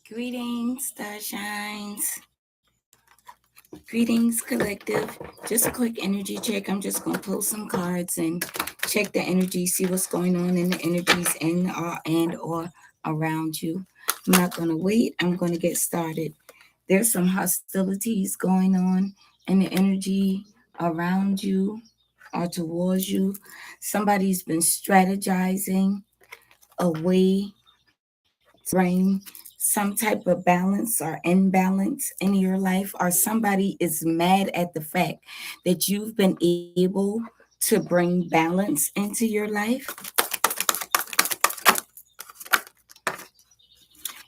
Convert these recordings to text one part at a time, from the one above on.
Greetings, Starshines. Greetings, collective. Just a quick energy check. I'm just going to pull some cards and check the energy, see what's going on in the energies in or around you. I'm not going to wait. I'm going to get started. There's some hostilities going on in the energy around you or towards you. Somebody's been strategizing a way to bring some type of balance or imbalance in your life, or somebody is mad at the fact that you've been able to bring balance into your life.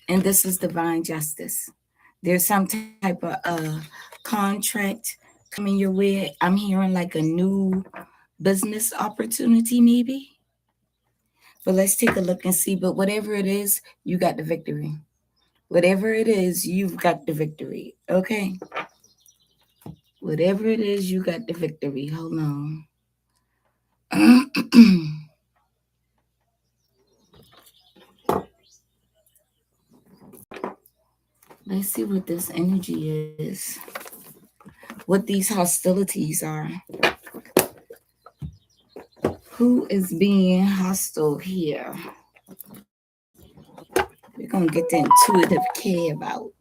And this is divine justice. There's some type of contract coming your way. I'm hearing like a new business opportunity, maybe. But let's take a look and see. But whatever it is, you got the victory. Whatever it is, you've got the victory. Okay? Whatever it is, you got the victory. Hold on. Let's see what this energy is. What these hostilities are. Who is being hostile here? We're going to get the intuitive K about.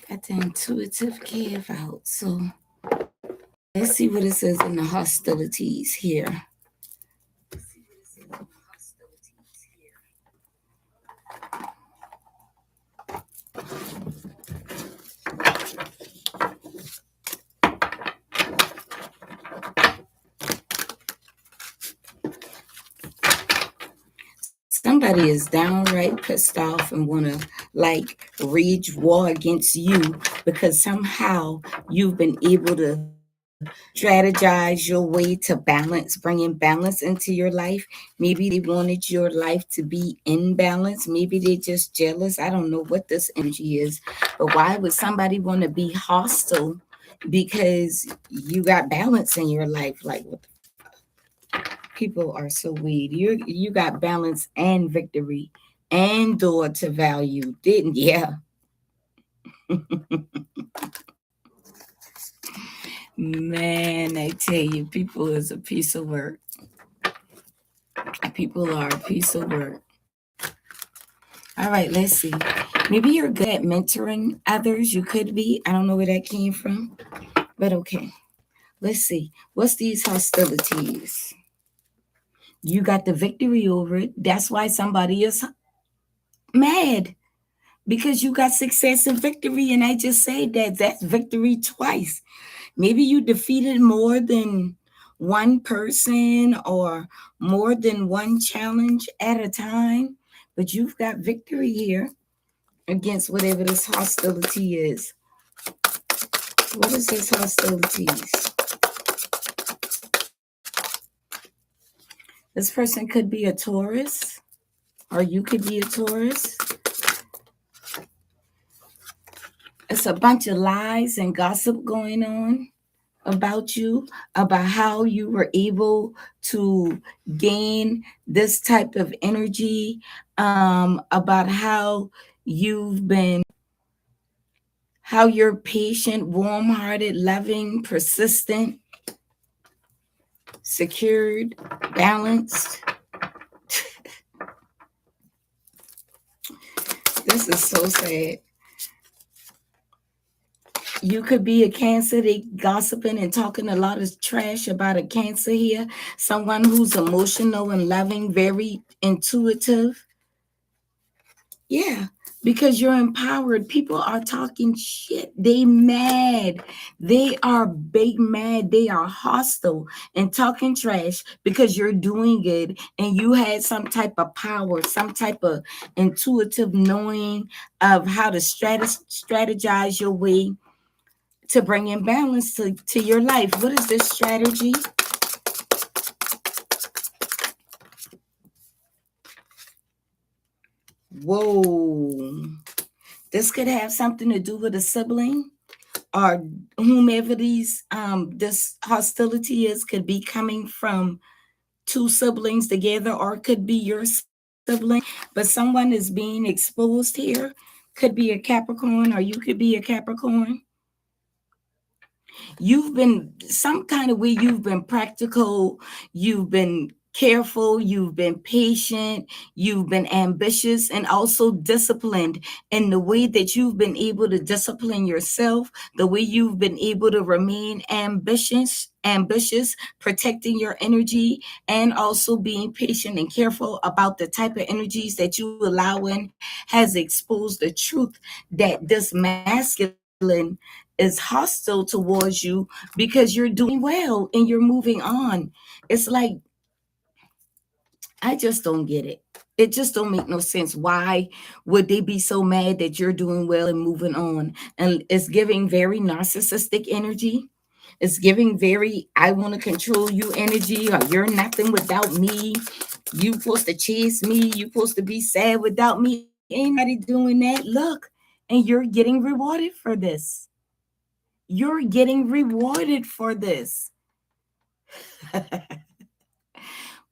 Got the intuitive K about. So let's see what it says in the hostilities here. Somebody is downright pissed off and want to like wage war against you because somehow you've been able to strategize your way to balance, bringing balance into your life. Maybe they wanted your life to be in balance. Maybe they're just jealous. I don't know what this energy is, but why would somebody want to be hostile because you got balance in your life? Like, what the people are so weird. You got balance and victory and door to value, didn't? Yeah. Man, I tell you, people is a piece of work. People are a piece of work. All right, let's see. Maybe you're good at mentoring others. You could be. I don't know where that came from, but okay. Let's see. What's these hostilities? You got the victory over it. That's why somebody is mad because you got success and victory. And I just said that's victory twice. Maybe you defeated more than one person or more than one challenge at a time, but you've got victory here against whatever this hostility is. What is this hostilities? This person could be a Taurus, or you could be a Taurus. It's a bunch of lies and gossip going on about you, about how you were able to gain this type of energy, about how you're patient, warm-hearted, loving, persistent, secured, balanced. This is so sad. You could be a Cancer. They gossiping and talking a lot of trash about a Cancer here. Someone who's emotional and loving, very intuitive. Yeah, because you're empowered. People are talking shit. They mad. They are big mad. They are hostile and talking trash because you're doing good and you had some type of power, some type of intuitive knowing of how to strategize your way to bring in balance to your life. What is this strategy? Whoa. This could have something to do with a sibling or whomever this hostility is. Could be coming from two siblings together, or it could be your sibling, but someone is being exposed here. Could be a Capricorn, or you could be a Capricorn. You've been some kind of way, you've been practical, you've been careful, you've been patient, you've been ambitious, and also disciplined in the way that you've been able to discipline yourself, the way you've been able to remain ambitious, protecting your energy, and also being patient and careful about the type of energies that you allow in, has exposed the truth that this masculine is hostile towards you because you're doing well and you're moving on. It's like, I just don't get it. It just don't make no sense. Why would they be so mad that you're doing well and moving on? And it's giving very narcissistic energy. It's giving very I want to control you energy, or you're nothing without me. You supposed to chase me. You supposed to be sad without me. Ain't nobody doing that. Look, and you're getting rewarded for this. You're getting rewarded for this.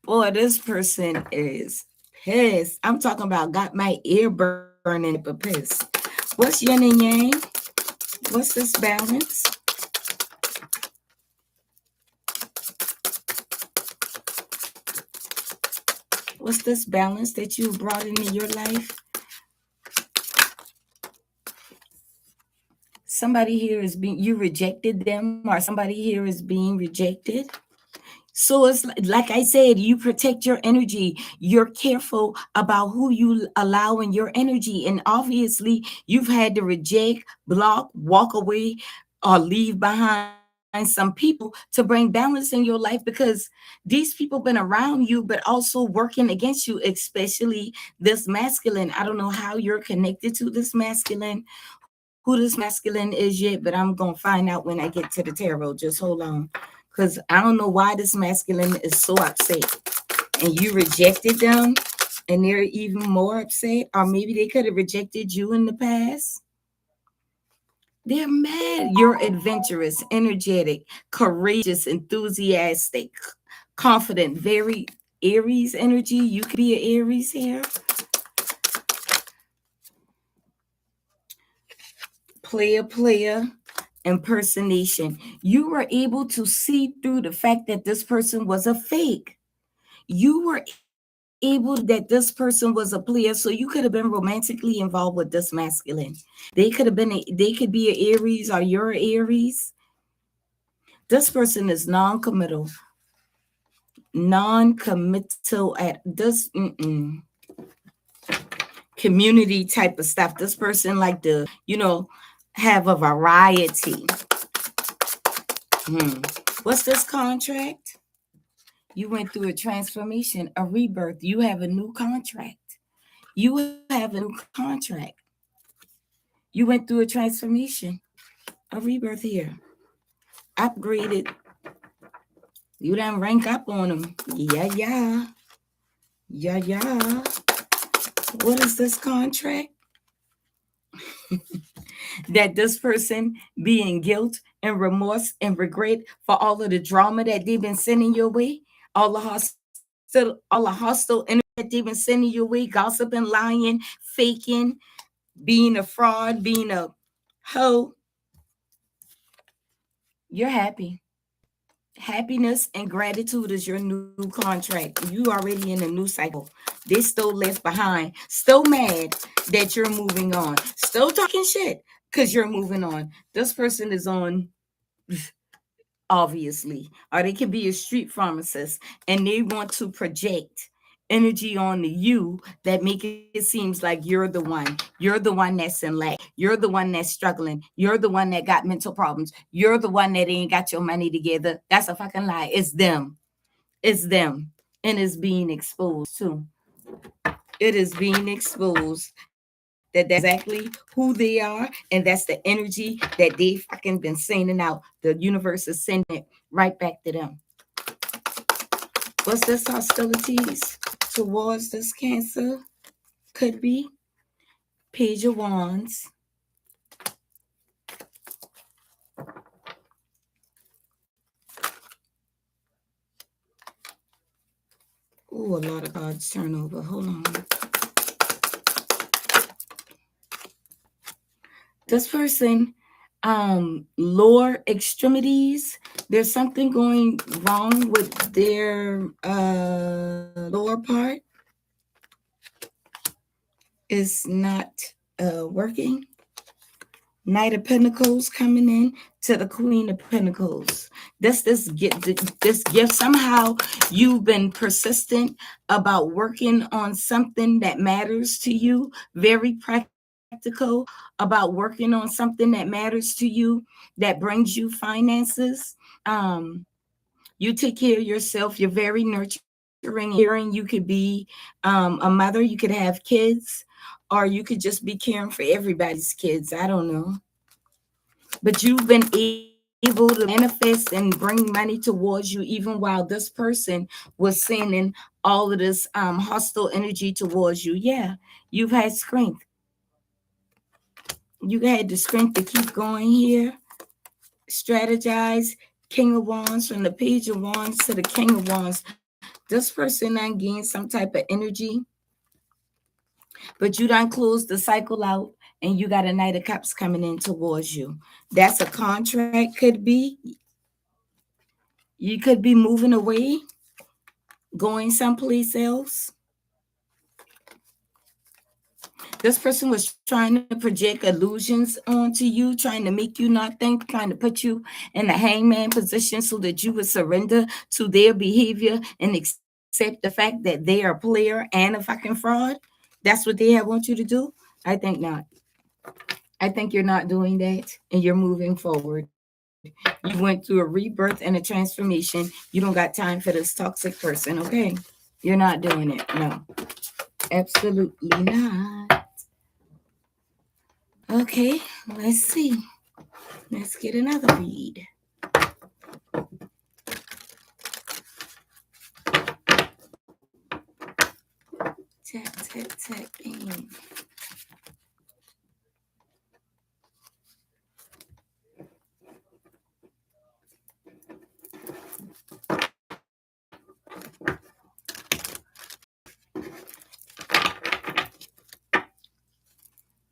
Boy, this person is pissed. I'm talking about got my ear burning but pissed. What's yin and yang? What's this balance? What's this balance that you brought into your life? Somebody here is being, you rejected them, or somebody here is being rejected. So it's like I said, you protect your energy. You're careful about who you allow in your energy. And obviously, you've had to reject, block, walk away, or leave behind some people to bring balance in your life, because these people been around you, but also working against you, especially this masculine. I don't know how you're connected to this masculine, who this masculine is yet, but I'm going to find out when I get to the tarot. Just hold on. Because I don't know why this masculine is so upset. And you rejected them, and they're even more upset. Or maybe they could have rejected you in the past. They're mad. You're adventurous, energetic, courageous, enthusiastic, confident, very Aries energy. You could be an Aries here. Player, impersonation. You were able to see through the fact that this person was a fake. You were able that this person was a player, so you could have been romantically involved with this masculine. They could be an Aries, or you're an Aries. This person is non-committal at this community type of stuff. This person like to, have a variety. What's this contract? You went through a transformation, a rebirth. You have a new contract. You have a new contract. You went through a transformation, a rebirth here. Upgraded. You done rank up on them. Yeah. What is this contract? That this person be in guilt and remorse and regret for all of the drama that they've been sending your way, all the hostile energy that they've been sending your way, gossiping, lying, faking, being a fraud, being a hoe. You're happy. Happiness and gratitude is your new contract. You already in a new cycle. They still left behind, still mad that you're moving on, still talking shit because you're moving on. This person is on, obviously, or they could be a street pharmacist, and they want to project energy on you that make it seems like you're the one that's in lack, you're the one that's struggling, you're the one that got mental problems, you're the one that ain't got your money together. That's a fucking lie. It's them, and it's being exposed too. It is being exposed that that's exactly who they are, and that's the energy that they fucking been sending out. The universe is sending it right back to them. What's this hostilities towards this Cancer? Could be Page of Wands. Oh, a lot of cards turn over. Hold on. This person, lower extremities, there's something going wrong with their lower part. Is not working. Knight of Pentacles coming in to the Queen of Pentacles. This gift. Somehow you've been persistent about working on something that matters to you. Very practical about working on something that matters to you, that brings you finances. Um, you take care of yourself. You're very nurturing and caring. You could be a mother. You could have kids, or you could just be caring for everybody's kids. I don't know, but you've been able to manifest and bring money towards you even while this person was sending all of this hostile energy towards you. Yeah, you've had strength. You had the strength to keep going here. Strategize. King of Wands, from the Page of Wands to the King of Wands. This person done gained some type of energy, but you done closed the cycle out, and you got a Knight of Cups coming in towards you. That's a contract, could be. You could be moving away, going someplace else. This person was trying to project illusions onto you, trying to make you not think, trying to put you in the hangman position so that you would surrender to their behavior and accept the fact that they are a player and a fucking fraud. That's what they have want you to do. I think not. I think you're not doing that, and you're moving forward. You went through a rebirth and a transformation. You don't got time for this toxic person, okay? You're not doing it. No, absolutely not. Okay, let's see. Let's get another read. Tap, tap, tap, bang.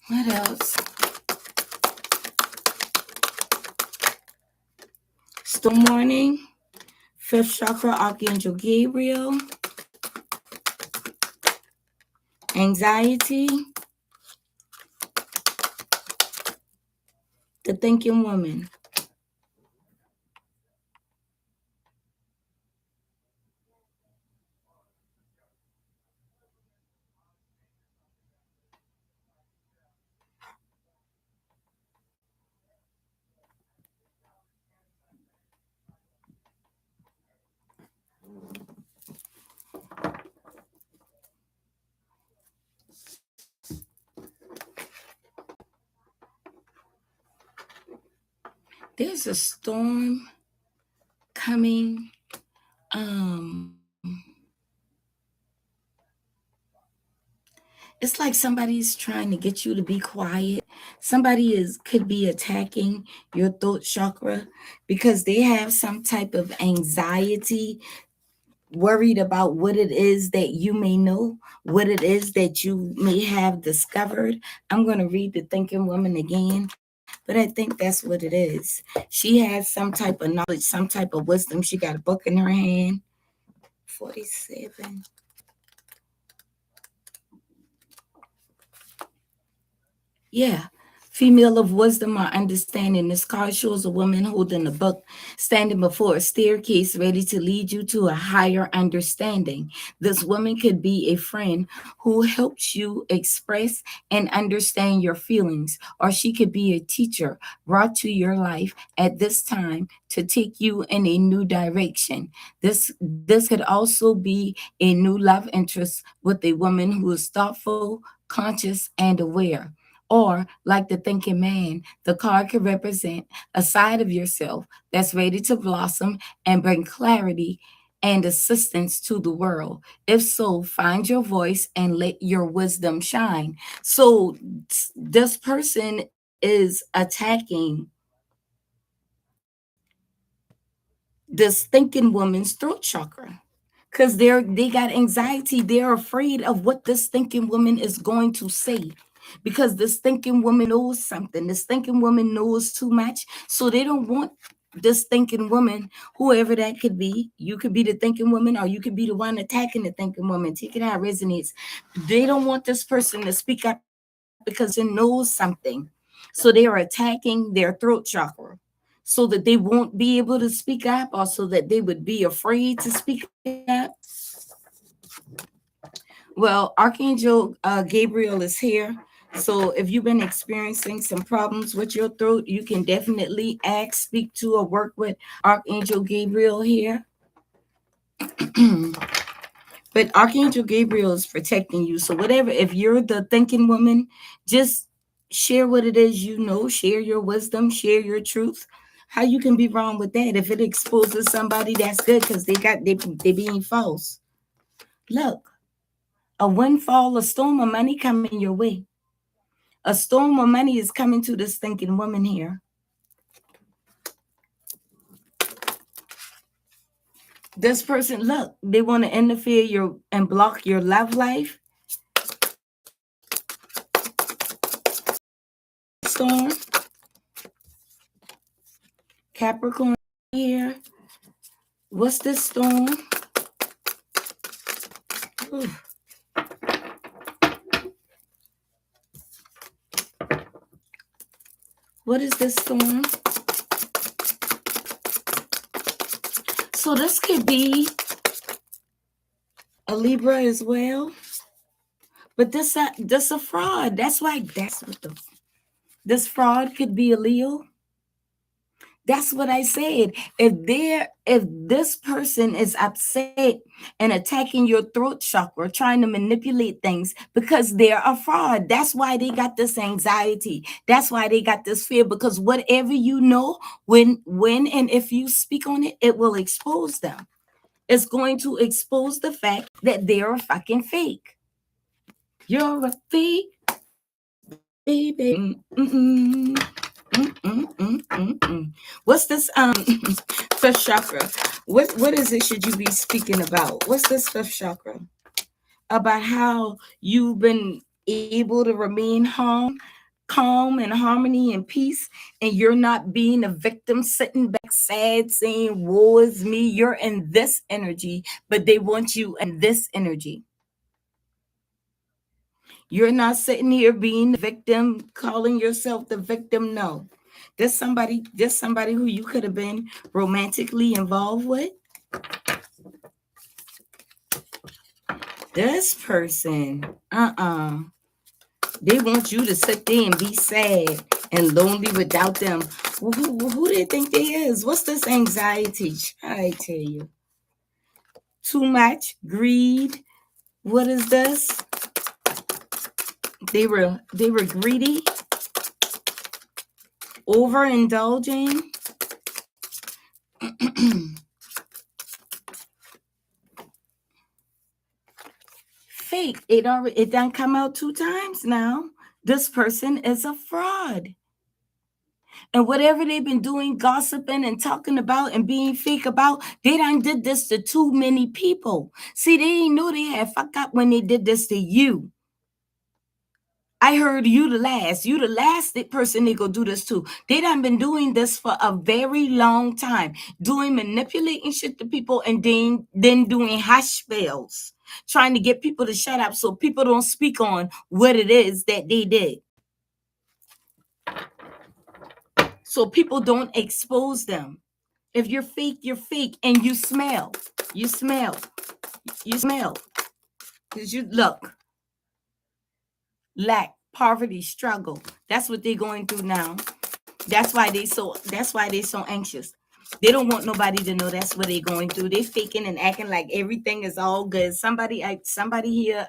What else? Storm warning. Fifth chakra, Archangel Gabriel. Anxiety. The thinking woman. There's a storm coming. Um, it's like somebody's trying to get you to be quiet. Somebody is could be attacking your throat chakra because they have some type of anxiety, worried about what it is that you may know, what it is that you may have discovered. I'm going to read the thinking woman again, but I think that's what it is. She has some type of knowledge, some type of wisdom. She got a book in her hand. 47. Yeah. Female of wisdom or understanding. This card shows a woman holding a book, standing before a staircase, ready to lead you to a higher understanding. This woman could be a friend who helps you express and understand your feelings, or she could be a teacher brought to your life at this time to take you in a new direction. This could also be a new love interest with a woman who is thoughtful, conscious, and aware. Or, like the thinking man, the card could represent a side of yourself that's ready to blossom and bring clarity and assistance to the world. If so, find your voice and let your wisdom shine. So, this person is attacking this thinking woman's throat chakra. because they got anxiety. They're afraid of what this thinking woman is going to say, because this thinking woman knows something. This thinking woman knows too much, so they don't want this thinking woman, whoever that could be. You could be the thinking woman, or you could be the one attacking the thinking woman. Take it how it resonates. They don't want this person to speak up because this person knows something, so they are attacking their throat chakra so that they won't be able to speak up, or so that they would be afraid to speak up. Well, Archangel Gabriel is here. So if you've been experiencing some problems with your throat, you can definitely ask, speak to, or work with Archangel Gabriel here. But Archangel Gabriel is protecting you. So whatever, if you're the thinking woman, just share what it is you know, share your wisdom, share your truth. How you can be wrong with that? If it exposes somebody, that's good, because they being false. Look, a windfall, a storm of money coming your way. A storm of money is coming to this thinking woman here. This person, look, they want to interfere your and block your love life. Storm, Capricorn here. What's this storm? Ooh. What is this storm? So this could be a Libra as well, but this a fraud. That's why. That's what this fraud could be a Leo. That's what I said. If this person is upset and attacking your throat chakra, trying to manipulate things because they're a fraud, that's why they got this anxiety. That's why they got this fear, because whatever you know, when and if you speak on it, it will expose them. It's going to expose the fact that they're a fucking fake. You're a fake, baby. What's this fifth chakra? What is it should you be speaking about? What's this fifth chakra? About how you've been able to remain calm and harmony and peace, and you're not being a victim sitting back sad saying woe is me. You're in this energy, but they want you in this energy. You're not sitting here being the victim, calling yourself the victim. No. There's somebody who you could have been romantically involved with. This person, they want you to sit there and be sad and lonely without them. Who do they think they is? What's this anxiety? I tell you. Too much greed. What is this? They were greedy, overindulging. Fake. It done come out 2 times now. This person is a fraud. And whatever they've been doing, gossiping and talking about and being fake about, they done did this to too many people. See, they didn't know they had fucked up when they did this to you. I heard you the last. You the last person they go do this to. They done been doing this for a very long time. Doing manipulating shit to people, and then doing hush spells. Trying to get people to shut up so people don't speak on what it is that they did. So people don't expose them. If you're fake, you're fake, and you smell. You smell. You smell. Because you look. Lack, poverty, struggle. That's what they're going through now. That's why they so anxious. They don't want nobody to know that's what they're going through. They faking and acting like everything is all good. Somebody here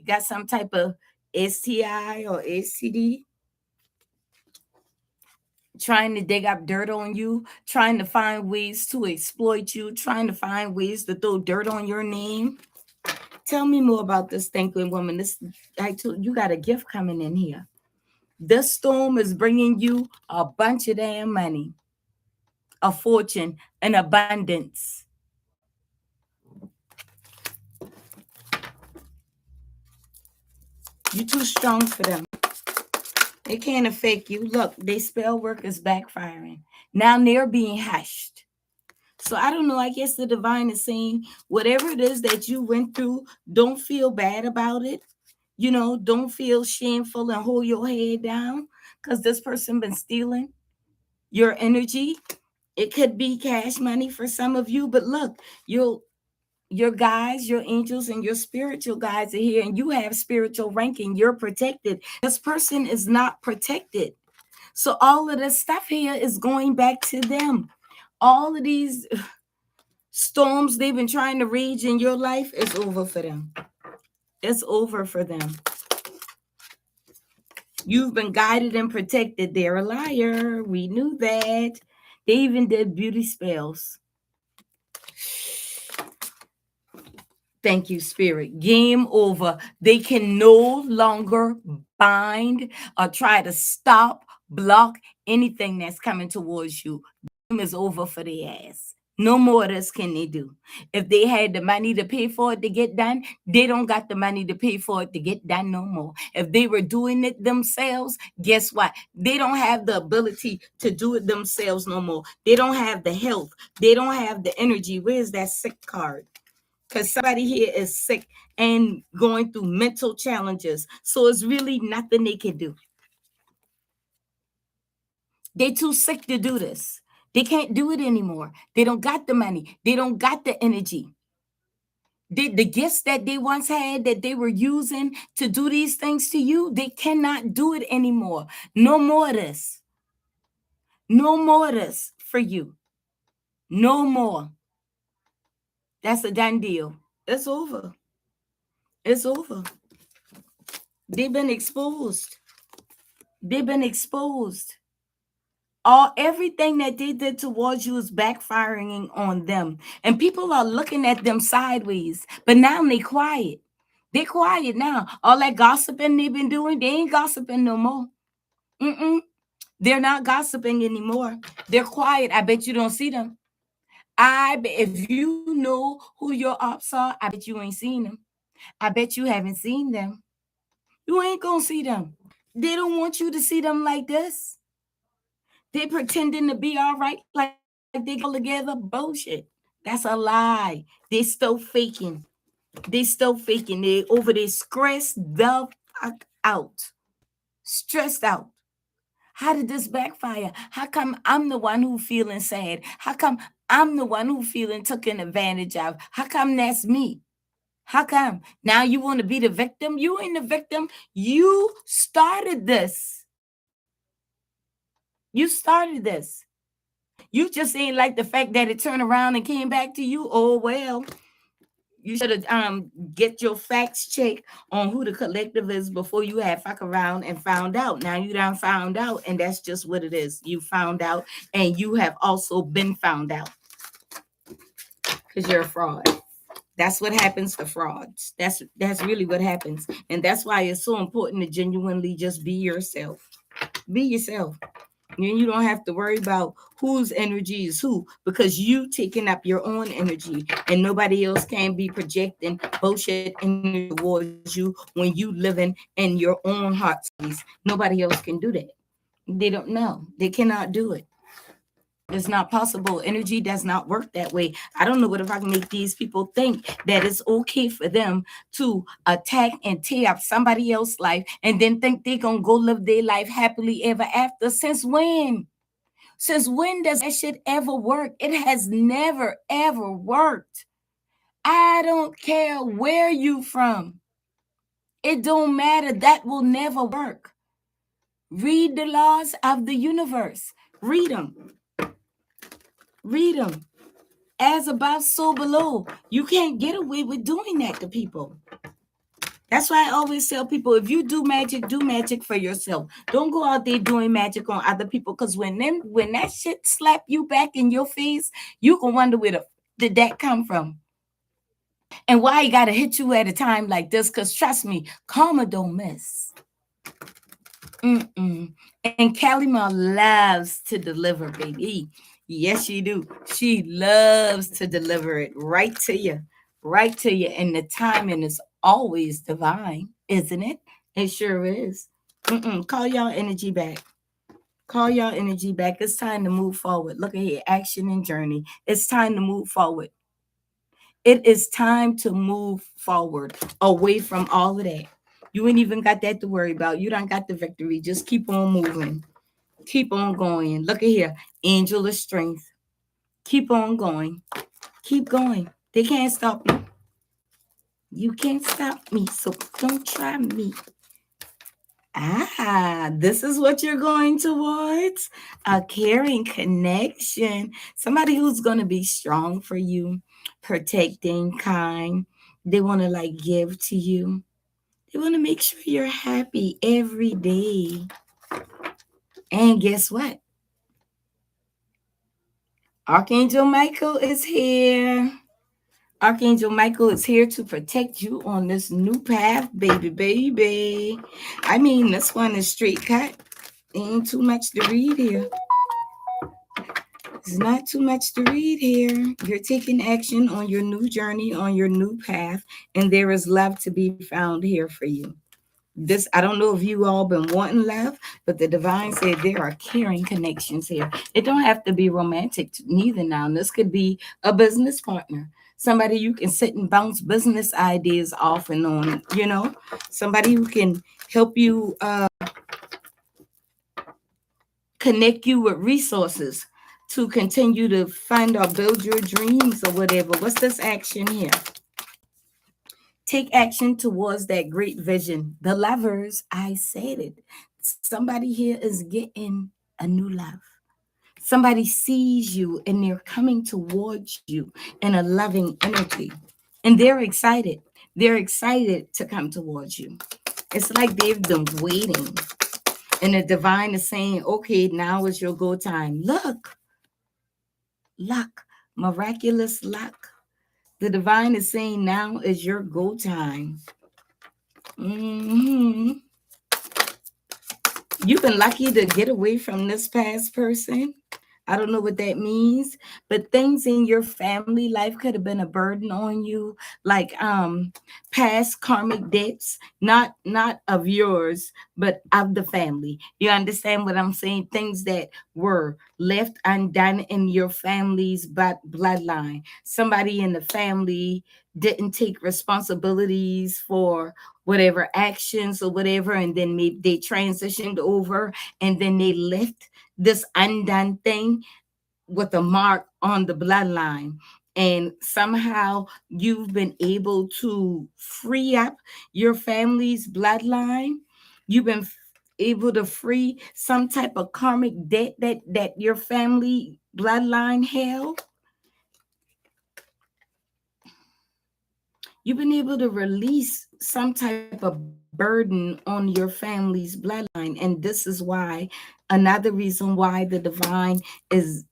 got some type of STI or STD, trying to dig up dirt on you, trying to find ways to exploit you, trying to find ways to throw dirt on your name. Tell me more about this thinking woman. I told you got a gift coming in here. This storm is bringing you a bunch of damn money, a fortune, an abundance. You're too strong for them. They can't affect you. Look, they spell work is backfiring. Now they're being hushed. So I don't know. I guess the divine is saying whatever it is that you went through, don't feel bad about it. Don't feel shameful and hold your head down because this person been stealing your energy. It could be cash money for some of you, but look, your guides, your angels, and your spiritual guides are here, and you have spiritual ranking. You're protected. This person is not protected. So all of this stuff here is going back to them. All of these storms they've been trying to rage in your life is over for them. It's over for them. You've been guided and protected. They're a liar. We knew that. They even did beauty spells. Thank you, Spirit. Game over. They can no longer bind or try to stop, block anything that's coming towards you. Game is over for their ass. No more of this can they do. If they had the money to pay for it to get done, they don't got the money to pay for it to get done no more. If they were doing it themselves, guess what? They don't have the ability to do it themselves no more. They don't have the health. They don't have the energy. Where's that sick card? Because somebody here is sick and going through mental challenges. So it's really nothing they can do. They're too sick to do this. They can't do it anymore. They don't got the money. They don't got the energy. The gifts that they once had that they were using to do these things to you, they cannot do it anymore. No more of this. No more of this for you. No more. That's a done deal. It's over. It's over. They've been exposed. They've been exposed. Everything that they did towards you is backfiring on them. And people are looking at them sideways. But now they quiet. They're quiet now. All that gossiping they've been doing, they ain't gossiping no more. They're not gossiping anymore. They're quiet. I bet you don't see them. If you know who your ops are, I bet you ain't seen them. I bet you haven't seen them. You ain't gonna see them. They don't want you to see them like this. They pretending to be all right, like they go together. Bullshit. That's a lie. They still faking. They still faking. They over there stressed the fuck out. Stressed out. How did this backfire? How come I'm the one who feeling sad? How come I'm the one who feeling taken advantage of? How come that's me? How come? Now you want to be the victim? You ain't the victim. You started this. You started this. You just ain't like the fact that it turned around and came back to you. Oh, well, you should have get your facts checked on who the collective is before you had fuck around and found out. Now you done found out, and that's just what it is. You found out, and you have also been found out because you're a fraud. That's what happens for frauds. That's really what happens. And that's why it's so important to genuinely just be yourself. Be yourself. And you don't have to worry about whose energy is who, because you taking up your own energy and nobody else can be projecting bullshit energy towards you when you living in your own heart space. Nobody else can do that. They don't know. They cannot do it. It's not possible. Energy does not work that way. I don't know what if I can make these people think that it's okay for them to attack and tear up somebody else's life and then think they're going to go live their life happily ever after. Since when? Since when does that shit ever work? It has never, ever worked. I don't care where you from. It don't matter. That will never work. Read the laws of the universe. Read them. Read them. As above, so below. You can't get away with doing that to people. That's why I always tell people, if you do magic for yourself. Don't go out there doing magic on other people, because when that shit slap you back in your face, you can wonder where did that come from? And why he got to hit you at a time like this, because trust me, karma don't miss. And Kalima loves to deliver, baby. Yes, she do. She loves to deliver it right to you. Right to you. And the timing is always divine, isn't it? It sure is. Call y'all energy back. Call y'all energy back. It's time to move forward. Look at here, action and journey. It's time to move forward. It is time to move forward away from all of that. You ain't even got that to worry about. You don't got the victory. Just keep on moving. Keep on going. Look at here, angel of strength. Keep on going. Keep going. They can't stop you. You can't stop me, so don't try me. This is what you're going towards, a caring connection. Somebody who's going to be strong for you, protecting, kind. They want to like give to you. They want to make sure you're happy every day. And guess what? Archangel Michael is here. Archangel Michael is here to protect you on this new path, baby, baby. I mean, this one is straight cut. Ain't too much to read here. There's not too much to read here. You're taking action on your new journey, on your new path, and there is love to be found here for you. This, I don't know if you all been wanting love, but the divine said there are caring connections here. It don't have to be romantic neither now. This could be a business partner, somebody you can sit and bounce business ideas off and on, somebody who can help you connect you with resources to continue to find or build your dreams or whatever. What's this action here? Take action towards that great vision. The lovers, I said it. Somebody here is getting a new love. Somebody sees you and they're coming towards you in a loving energy. And they're excited. They're excited to come towards you. It's like they've been waiting. And the divine is saying, okay, now is your go time. Look, luck, miraculous luck. The divine is saying now is your go time. You've been lucky to get away from this past person. I don't know what that means, but things in your family life could have been a burden on you, like past karmic debts, not of yours, but of the family. You understand what I'm saying? Things that were left undone in your family's bloodline. Somebody in the family didn't take responsibilities for whatever actions or whatever, and then maybe they transitioned over and then they left this undone thing with a mark on the bloodline. And somehow you've been able to free up your family's bloodline. You've been able to free some type of karmic debt that your family bloodline held. You've been able to release some type of burden on your family's bloodline. And this is why, another reason why the divine is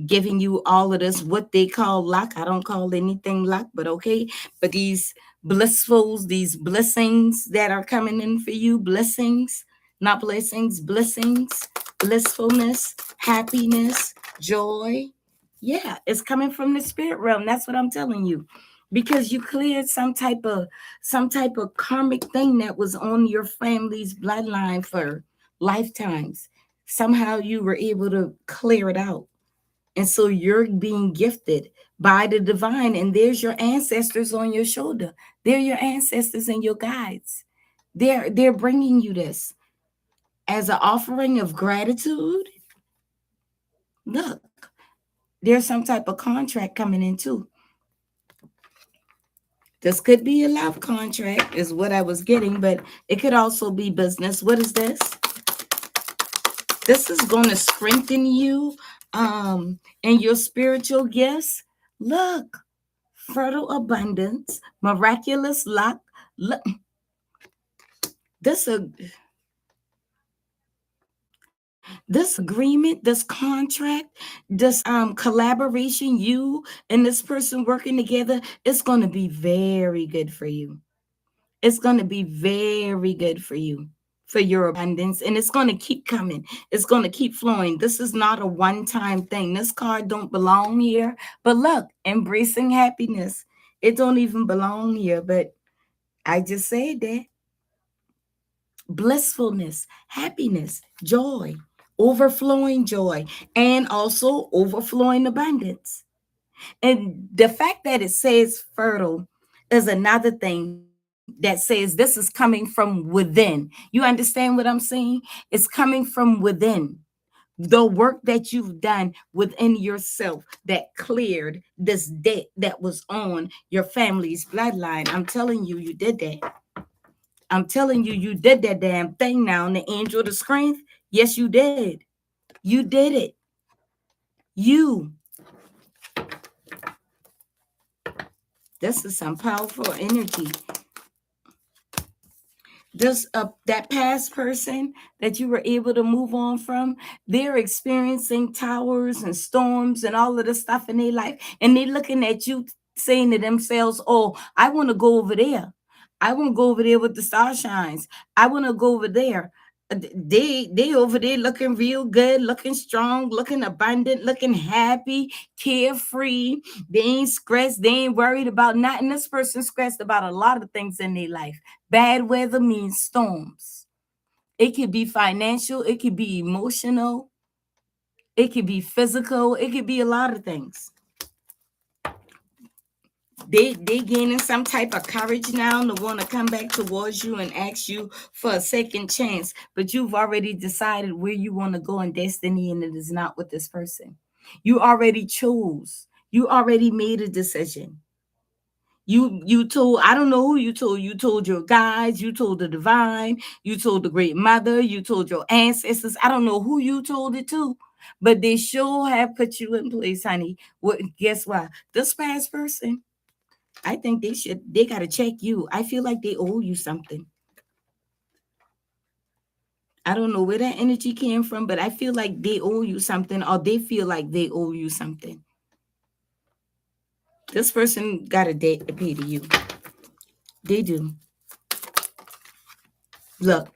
giving you all of this, what they call luck. I don't call anything luck, but okay. But these blissfuls, these blessings that are coming in for you, blessings, not blessings, blessings, blissfulness, happiness, joy. Yeah, it's coming from the spirit realm. That's what I'm telling you, because you cleared some type of karmic thing that was on your family's bloodline for lifetimes. Somehow you were able to clear it out. And so you're being gifted by the divine, and there's your ancestors on your shoulder. They're your ancestors and your guides. They're bringing you this as an offering of gratitude. Look, there's some type of contract coming in too. This could be a love contract is what I was getting, but it could also be business. What is this? This is going to strengthen you and your spiritual gifts. Look, fertile abundance, miraculous luck. Look, this agreement, this contract, this collaboration, you and this person working together, it's going to be very good for you. It's going to be very good for you, for your abundance, and it's going to keep coming. It's going to keep flowing. This is not a one-time thing. This card don't belong here, but look, embracing happiness. It don't even belong here, but I just said that. blissfulness, happiness, joy, overflowing joy, and also overflowing abundance. And the fact that it says fertile is another thing that says this is coming from within. You understand what I'm saying? It's coming from within. The work that you've done within yourself that cleared this debt that was on your family's bloodline. I'm telling you, you did that. I'm telling you, you did that damn thing now. And the angel of the strength, yes, you did. You did it. You. This is some powerful energy. Just that past person that you were able to move on from, they're experiencing towers and storms and all of this stuff in their life, and they're looking at you saying to themselves, oh, I want to go over there. I want to go over there with the star shines. I want to go over there. They over there looking real good, looking strong, looking abundant, looking happy, carefree. They ain't stressed, they ain't worried about nothing. This person stressed about a lot of things in their life. Bad weather means storms. It could be financial, it could be emotional, it could be physical, it could be a lot of things. They gaining some type of courage now to want to come back towards you and ask you for a second chance, but you've already decided where you want to go in destiny, and it is not with this person. You already chose. You already made a decision. You told, I don't know who you told. You told your guides, you told the divine, you told the great mother, you told your ancestors. I don't know who you told it to, but they sure have put you in place, honey. What? Guess what? This past person, I think they got to check you. I feel like they owe you something. I don't know where that energy came from, but I feel like they owe you something, or they feel like they owe you something. This person got a debt to pay to you. They do. Look,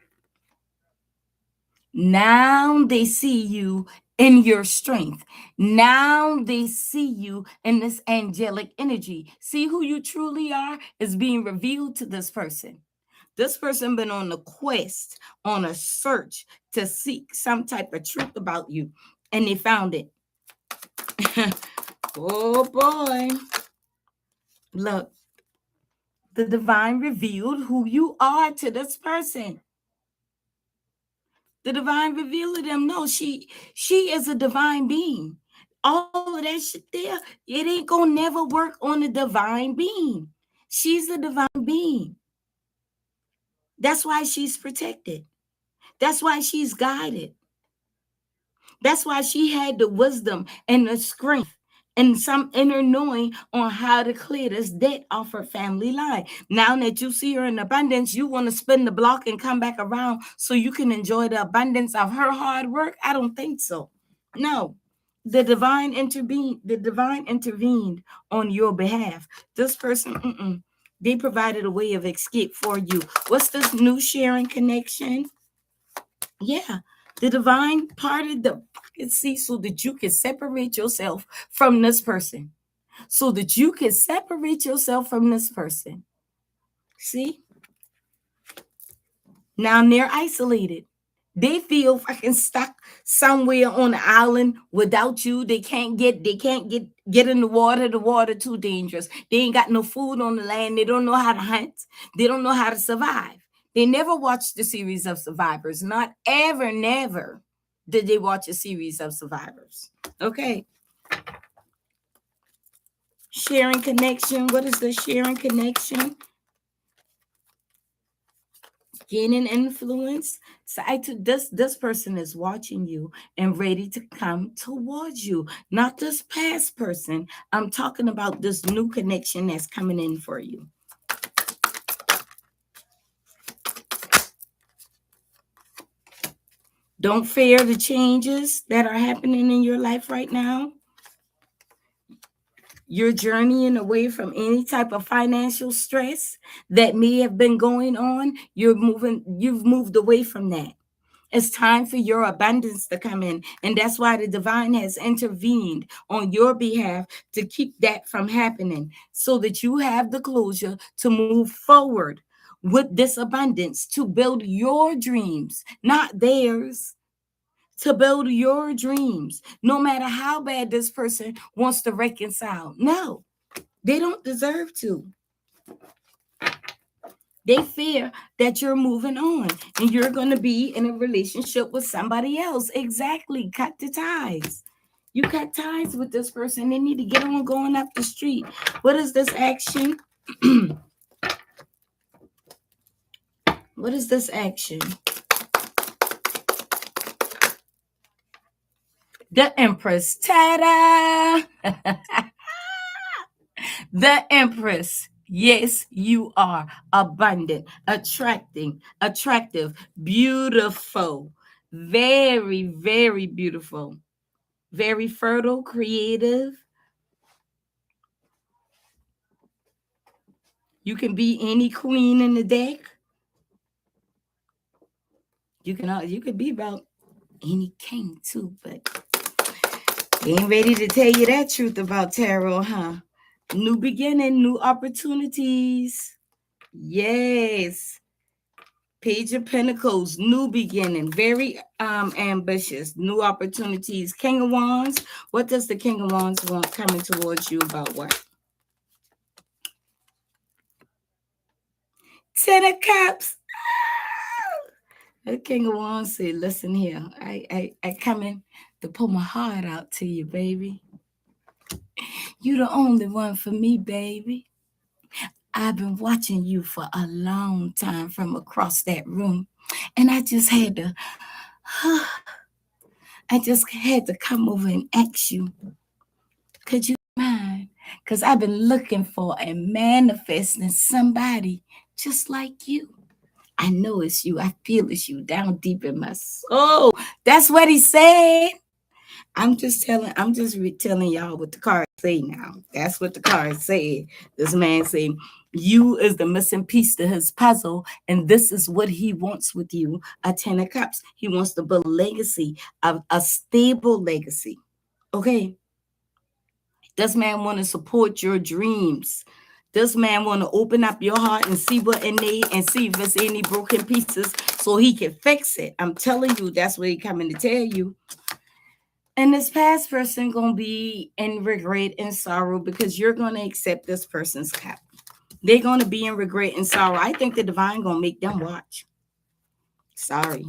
now they see you in your strength. Now they see you in this angelic energy. See who you truly are is being revealed to this person. This person been on a quest, on a search to seek some type of truth about you, and they found it. Oh boy. Look, the divine revealed who you are to this person. The divine revealed to them, no, she is a divine being. All of that shit there, it ain't gonna never work on a divine being. She's a divine being. That's why she's protected. That's why she's guided. That's why she had the wisdom and the strength and some inner knowing on how to clear this debt off her family line. Now that you see her in abundance, you want to spin the block and come back around so you can enjoy the abundance of her hard work? I don't think so. No. The divine intervened. The divine intervened on your behalf. This person, they provided a way of escape for you. What's this new sharing connection? Yeah, the divine parted the sea so that you can separate yourself from this person. So that you can separate yourself from this person. See? Now they're isolated. They feel fucking stuck somewhere on the island without you. They can't get in the water. The water too dangerous. They ain't got no food on the land. They don't know how to hunt. They don't know how to survive. They never watched the series of Survivors. Not ever, never did they watch a series of Survivors. Okay. Sharing connection. What is the sharing connection? Gaining influence. So this person is watching you and ready to come towards you. Not this past person. I'm talking about this new connection that's coming in for you. Don't fear the changes that are happening in your life right now. You're journeying away from any type of financial stress that may have been going on. You've moved away from that. It's time for your abundance to come in. And that's why the divine has intervened on your behalf to keep that from happening so that you have the closure to move forward with this abundance to build your dreams, not theirs. To build your dreams, no matter how bad this person wants to reconcile. No, they don't deserve to. They fear that you're moving on and you're going to be in a relationship with somebody else. Exactly. Cut the ties. You cut ties with this person. They need to get on going up the street. What is this action? What is this action? The Empress. Ta-da! The Empress. Yes, you are abundant, attractive, beautiful, very, very beautiful, very fertile, creative. You can be any queen in the deck. You could be about any king too, but they ain't ready to tell you that truth about tarot, huh? New beginning, new opportunities. Yes. Page of Pentacles, new beginning, very ambitious, new opportunities. King of Wands, what does the King of Wands want coming towards you about what? Ten of Cups. The King of Wands said, listen here, I come in to pull my heart out to you, baby. You the only one for me, baby. I've been watching you for a long time from across that room. And I just had to come over and ask you, could you mind? Because I've been looking for and manifesting somebody just like you. I know it's you. I feel it's you down deep in my soul. That's what he said. I'm just telling y'all what the cards say now. That's what the cards say. This man saying, you is the missing piece to his puzzle, and this is what he wants with you, a 10 of Cups. He wants to build a legacy, of a stable legacy. Okay? This man want to support your dreams. This man want to open up your heart and see what in there and see if there's any broken pieces so he can fix it. I'm telling you, that's what he coming to tell you. And this past person going to be in regret and sorrow because you're going to accept this person's cup. They're going to be in regret and sorrow. I think the divine going to make them watch. Sorry.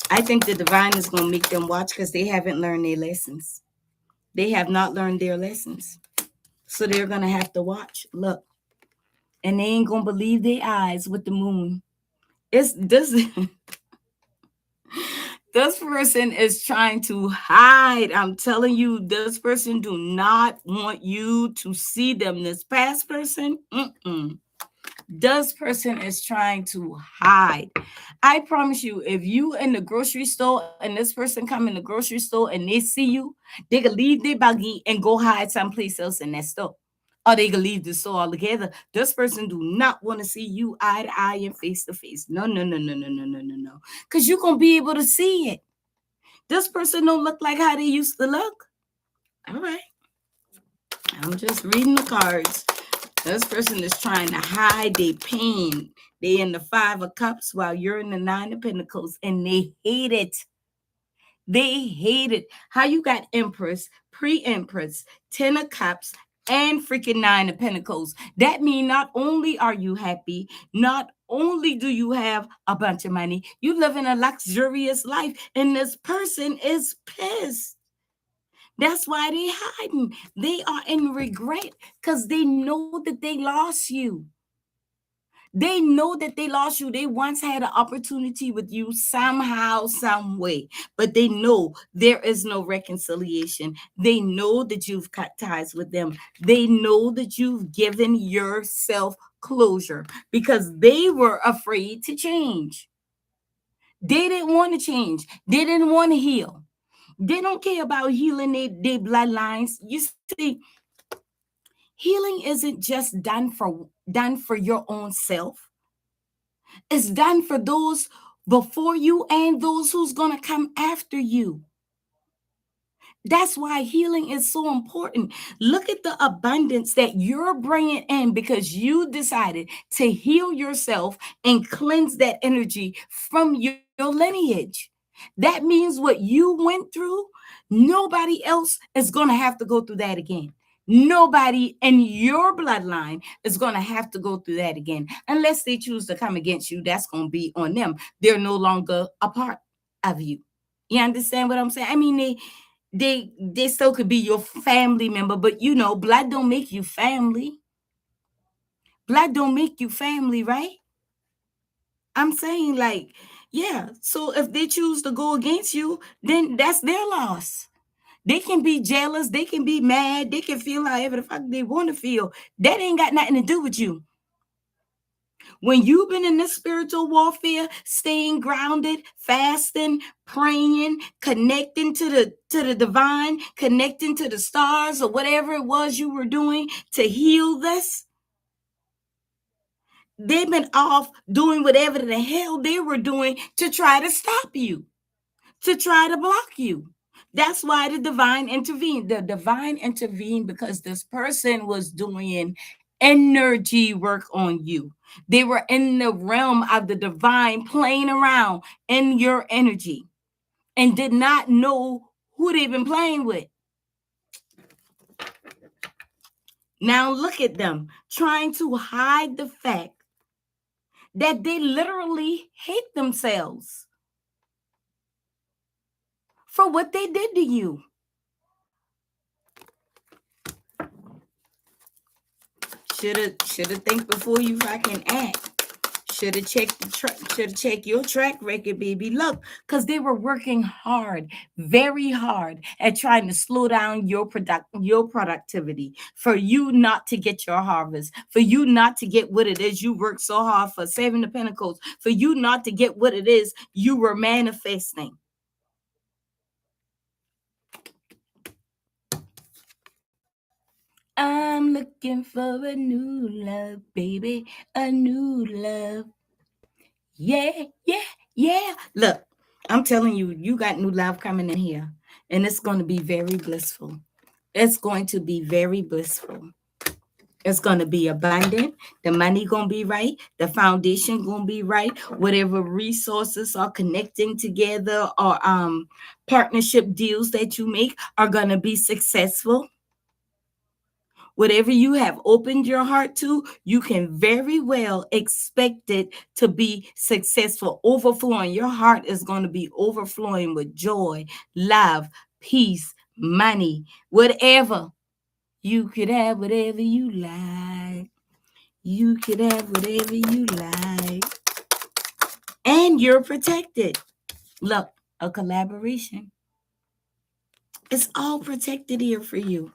I think the divine is going to make them watch because they haven't learned their lessons. They have not learned their lessons. So they're going to have to watch. Look. And they ain't going to believe their eyes with the moon. It's this. This person is trying to hide. I'm telling you, this person do not want you to see them. This past person, this person is trying to hide. I promise you, if you in the grocery store and this person come in the grocery store and they see you, they can leave their buggy and go hide someplace else in that store. Or they can leave the store altogether. This person do not want to see you eye to eye and face to face. No. Because you're going to be able to see it. This person don't look like how they used to look. All right. I'm just reading the cards. This person is trying to hide their pain. They in the 5 of Cups while you're in the 9 of Pentacles. And they hate it. They hate it. How you got Empress, pre-Empress, 10 of Cups, and freaking 9 of Pentacles. That means not only are you happy, not only do you have a bunch of money, you live in a luxurious life, and this person is pissed. That's why they hiding. They are in regret because they know that they lost you. They know that they lost you. They once had an opportunity with you somehow, some way, but they know there is no reconciliation. They know that you've cut ties with them. They know that you've given yourself closure because they were afraid to change. They didn't want to change. They didn't want to heal. They don't care about healing their bloodlines. You see, healing isn't just done for your own self. It's done for those before you and those who's going to come after you. That's why healing is so important. Look at the abundance that you're bringing in because you decided to heal yourself and cleanse that energy from your lineage. That means what you went through, nobody else is going to have to go through that again. Nobody in your bloodline is going to have to go through that again. Unless they choose to come against you, that's going to be on them. They're no longer a part of you. You understand what I'm saying? I mean, they still could be your family member, but blood don't make you family. Blood don't make you family, right? I'm saying, like, yeah. So if they choose to go against you, then that's their loss. They can be jealous, they can be mad, they can feel however the fuck they want to feel. That ain't got nothing to do with you. When you've been in this spiritual warfare, staying grounded, fasting, praying, connecting to the divine, connecting to the stars or whatever it was you were doing to heal this, they've been off doing whatever the hell they were doing to try to stop you, to try to block you. That's why the divine intervened. The divine intervened because this person was doing energy work on you. They were in the realm of the divine playing around in your energy and did not know who they've been playing with. Now look at them trying to hide the fact that they literally hate themselves for what they did to you. Shoulda think before you fucking act. Shoulda checked shoulda checked your track record, baby. Look, because they were working hard, very hard at trying to slow down your productivity, for you not to get your harvest, for you not to get what it is you worked so hard for, 7 of Pentacles, for you not to get what it is you were manifesting. I'm looking for a new love, baby, a new love. Yeah, yeah, yeah. Look, I'm telling you, you got new love coming in here, and it's going to be very blissful. It's going to be very blissful. It's going to be abundant. The money going to be right. The foundation going to be right. Whatever resources are connecting together or partnership deals that you make are going to be successful. Whatever you have opened your heart to, you can very well expect it to be successful, overflowing. Your heart is going to be overflowing with joy, love, peace, money, whatever. You could have whatever you like. You could have whatever you like. And you're protected. Look, a collaboration. It's all protected here for you.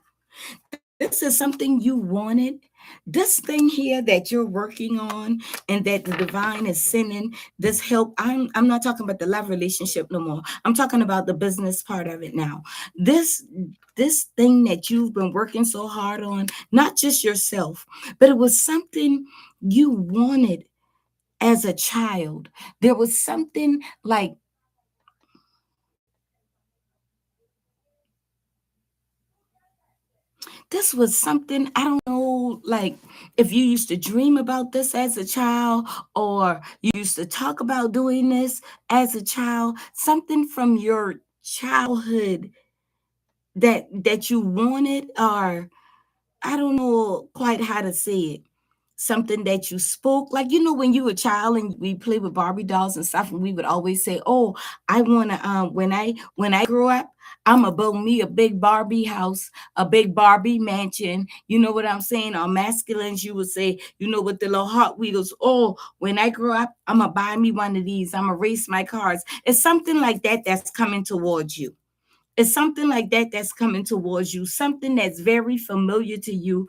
This is something you wanted. This thing here that you're working on and that the divine is sending this help. I'm not talking about the love relationship no more. I'm talking about the business part of it now. This thing that you've been working so hard on, not just yourself, but it was something you wanted as a child. There was something like this was something, I don't know, like if you used to dream about this as a child or you used to talk about doing this as a child, something from your childhood that you wanted, or I don't know quite how to say it. Something that you spoke, like when you were a child and we played with Barbie dolls and stuff, and we would always say, "Oh, I want to when I grow up, I'm gonna build me a big Barbie house, a big Barbie mansion." You know what I'm saying? On masculines, you would say, with the little Hot Wheels. "Oh, when I grow up, I'm gonna buy me one of these. I'm gonna race my cars." It's something like that that's coming towards you. It's something like that that's coming towards you. Something that's very familiar to you.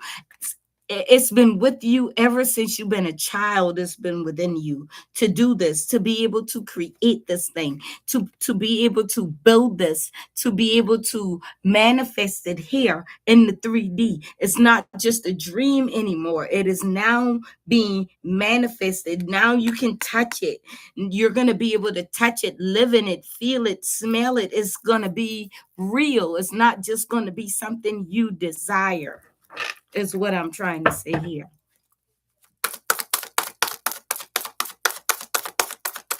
It's been with you ever since you've been a child. It's been within you to do this, to be able to create this thing, to be able to build this, to be able to manifest it here in the 3D. It's not just a dream anymore. It is now being manifested. Now you can touch it. You're going to be able to touch it, live in it, feel it, smell it. It's going to be real. It's not just going to be something you desire, is what I'm trying to say here.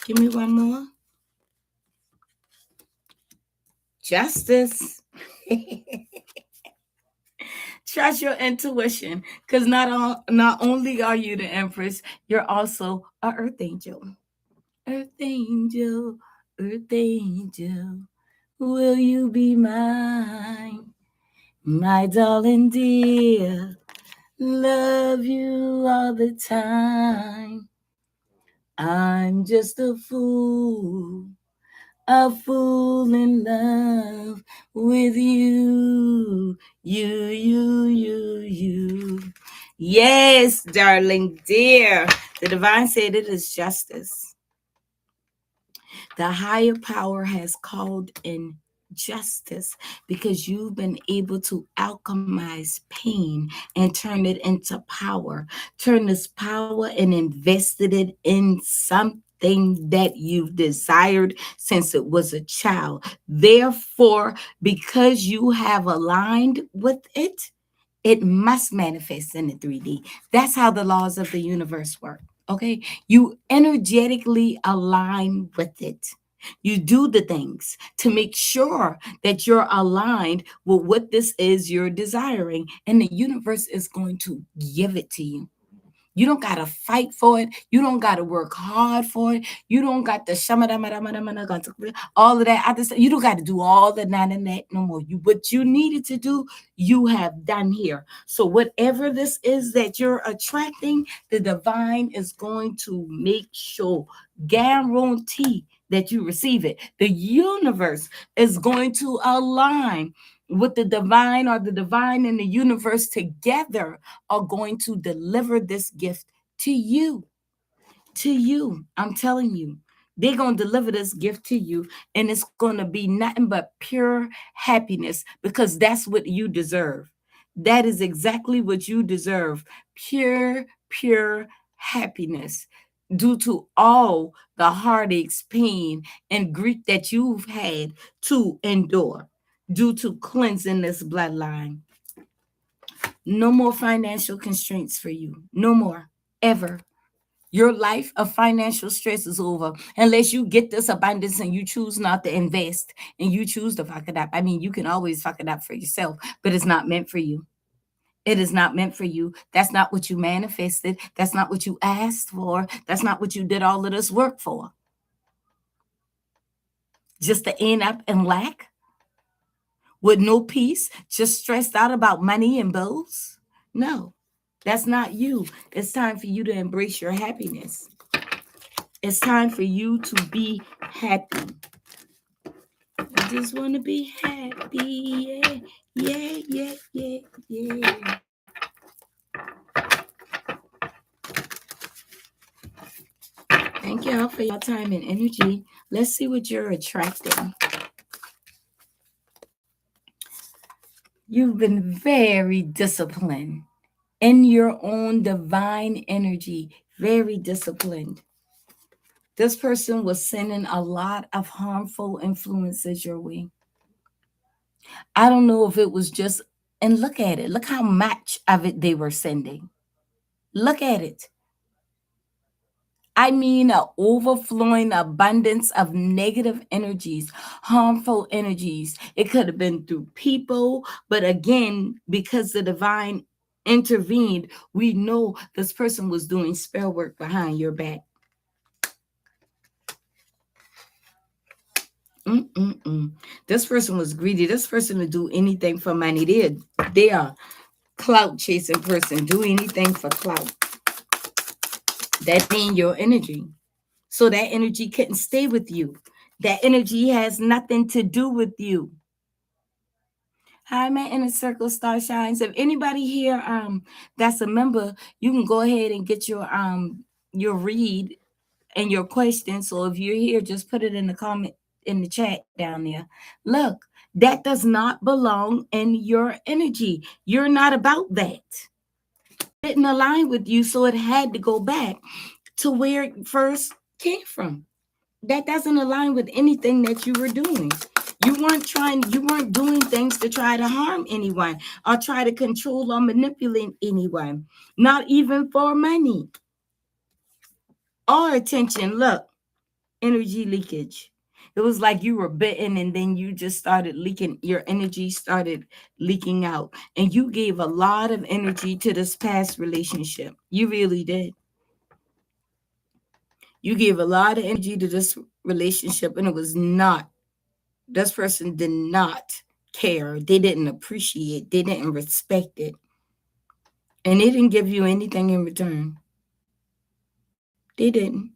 Give me one more. Justice. Trust your intuition, because not only are you the Empress, you're also an Earth Angel. Earth Angel, Earth Angel, will you be mine? My darling dear, love you all the time. I'm just a fool in love with you. You. Yes, darling dear. The divine said it is justice. The higher power has called in justice because you've been able to alchemize pain and turn it into power. Turn this power and invested it in something that you've desired since it was a child. Therefore, because you have aligned with it, it must manifest in the 3D. That's how the laws of the universe work. Okay. You energetically align with it. You do the things to make sure that you're aligned with what this is you're desiring, and the universe is going to give it to you. You don't got to fight for it. You don't got to work hard for it. You don't got to all of that other stuff. You don't got to do all the none and that no more. What you needed to do, you have done here. So whatever this is that you're attracting, the divine is going to make sure, guarantee that you receive it. The universe is going to align with the divine, or the divine and the universe together are going to deliver this gift to you. To you. I'm telling you. They're going to deliver this gift to you, and it's going to be nothing but pure happiness, because that's what you deserve. That is exactly what you deserve. Pure happiness, due to all the heartaches, pain, and grief that you've had to endure due to cleansing this bloodline. No more financial constraints for you. No more, ever. Your life of financial stress is over unless you get this abundance and you choose not to invest and you choose to fuck it up. I mean, you can always fuck it up for yourself, but it's not meant for you. It is not meant for you. That's not what you manifested. That's not what you asked for. That's not what you did all of this work for. Just to end up in lack with no peace, just stressed out about money and bills? No, that's not you. It's time for you to embrace your happiness. It's time for you to be happy. I just want to be happy. Yeah. Thank y'all for your time and energy. Let's see what you're attracting. You've been very disciplined in your own divine energy, very disciplined. This person was sending a lot of harmful influences your way. I don't know if it was just, and look at it. Look how much of it they were sending. Look at it. I mean, an overflowing abundance of negative energies, harmful energies. It could have been through people, but again, because the divine intervened, we know this person was doing spell work behind your back. This person was greedy. This person would do anything for money. They are clout chasing person. Do anything for clout. That ain't your energy. So that energy couldn't stay with you. That energy has nothing to do with you. Hi, my inner circle star shines. If anybody here that's a member, you can go ahead and get your read and your question. So if you're here, just put it in the comment in the chat down there. Look, that does not belong in your energy. You're not about that. Didn't align with you, so it had to go back to where it first came from. That doesn't align with anything that you were doing. You weren't doing things to try to harm anyone or try to control or manipulate anyone, not even for money or attention. Look, energy leakage. It was like you were bitten and then you just started leaking, your energy started leaking out. And you gave a lot of energy to this past relationship. You really did. You gave a lot of energy to this relationship, and it was not, this person did not care. They didn't appreciate, they didn't respect it. And they didn't give you anything in return. They didn't.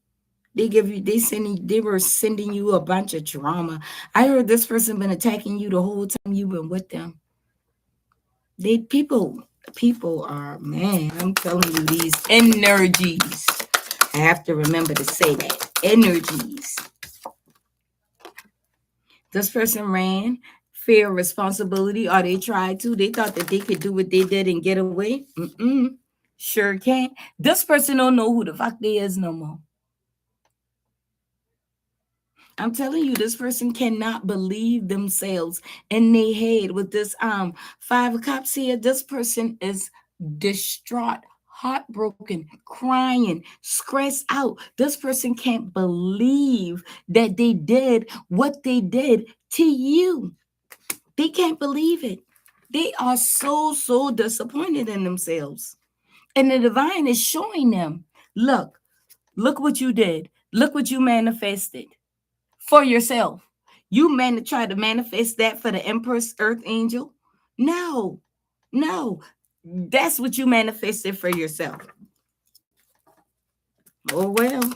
They were sending you a bunch of drama. I heard this person been attacking you the whole time you've been with them. They people are, man, I'm telling you, these energies. I have to remember to say that. Energies. This person ran fear, responsibility, or they tried to. They thought that they could do what they did and get away. Sure can't. This person don't know who the fuck they is no more. I'm telling you, this person cannot believe themselves in their head with this 5 of Cups here. This person is distraught, heartbroken, crying, stressed out. This person can't believe that they did what they did to you. They can't believe it. They are so disappointed in themselves. And the divine is showing them, look what you did. Look what you manifested for yourself. You try to manifest that for the Empress Earth Angel. No, no. That's what you manifested for yourself. Oh, well.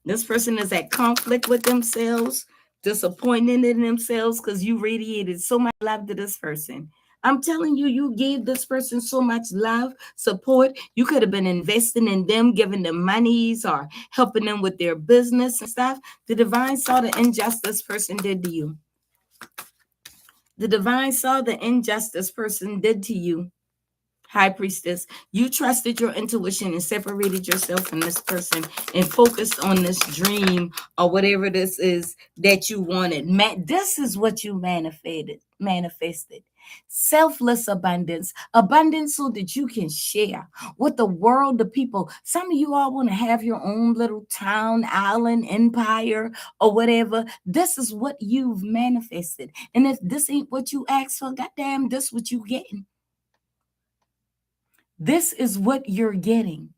This person is at conflict with themselves, disappointed in themselves because you radiated so much love to this person. I'm telling you, you gave this person so much love, support. You could have been investing in them, giving them monies or helping them with their business and stuff. The divine saw the injustice person did to you. The divine saw the injustice person did to you. High Priestess, you trusted your intuition and separated yourself from this person and focused on this dream or whatever this is that you wanted. This is what you manifested. Selfless abundance, abundance so that you can share with the world, the people. Some of you all want to have your own little town, island, empire, or whatever. This is what you've manifested. And if this ain't what you asked for, goddamn, this what you getting. This is what you're getting.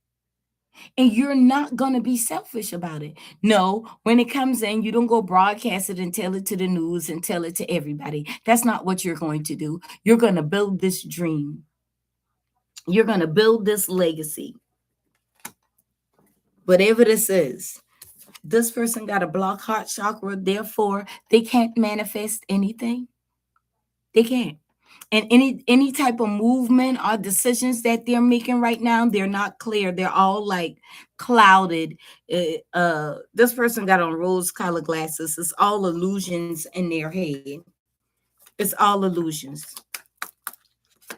And you're not going to be selfish about it. No, when it comes in, you don't go broadcast it and tell it to the news and tell it to everybody. That's not what you're going to do. You're going to build this dream. You're going to build this legacy. Whatever this is, this person got a blocked heart chakra. Therefore, they can't manifest anything. They can't. And any type of movement or decisions that they're making right now, they're not clear. They're all like clouded. This person got on rose-colored glasses. It's all illusions in their head. It's all illusions.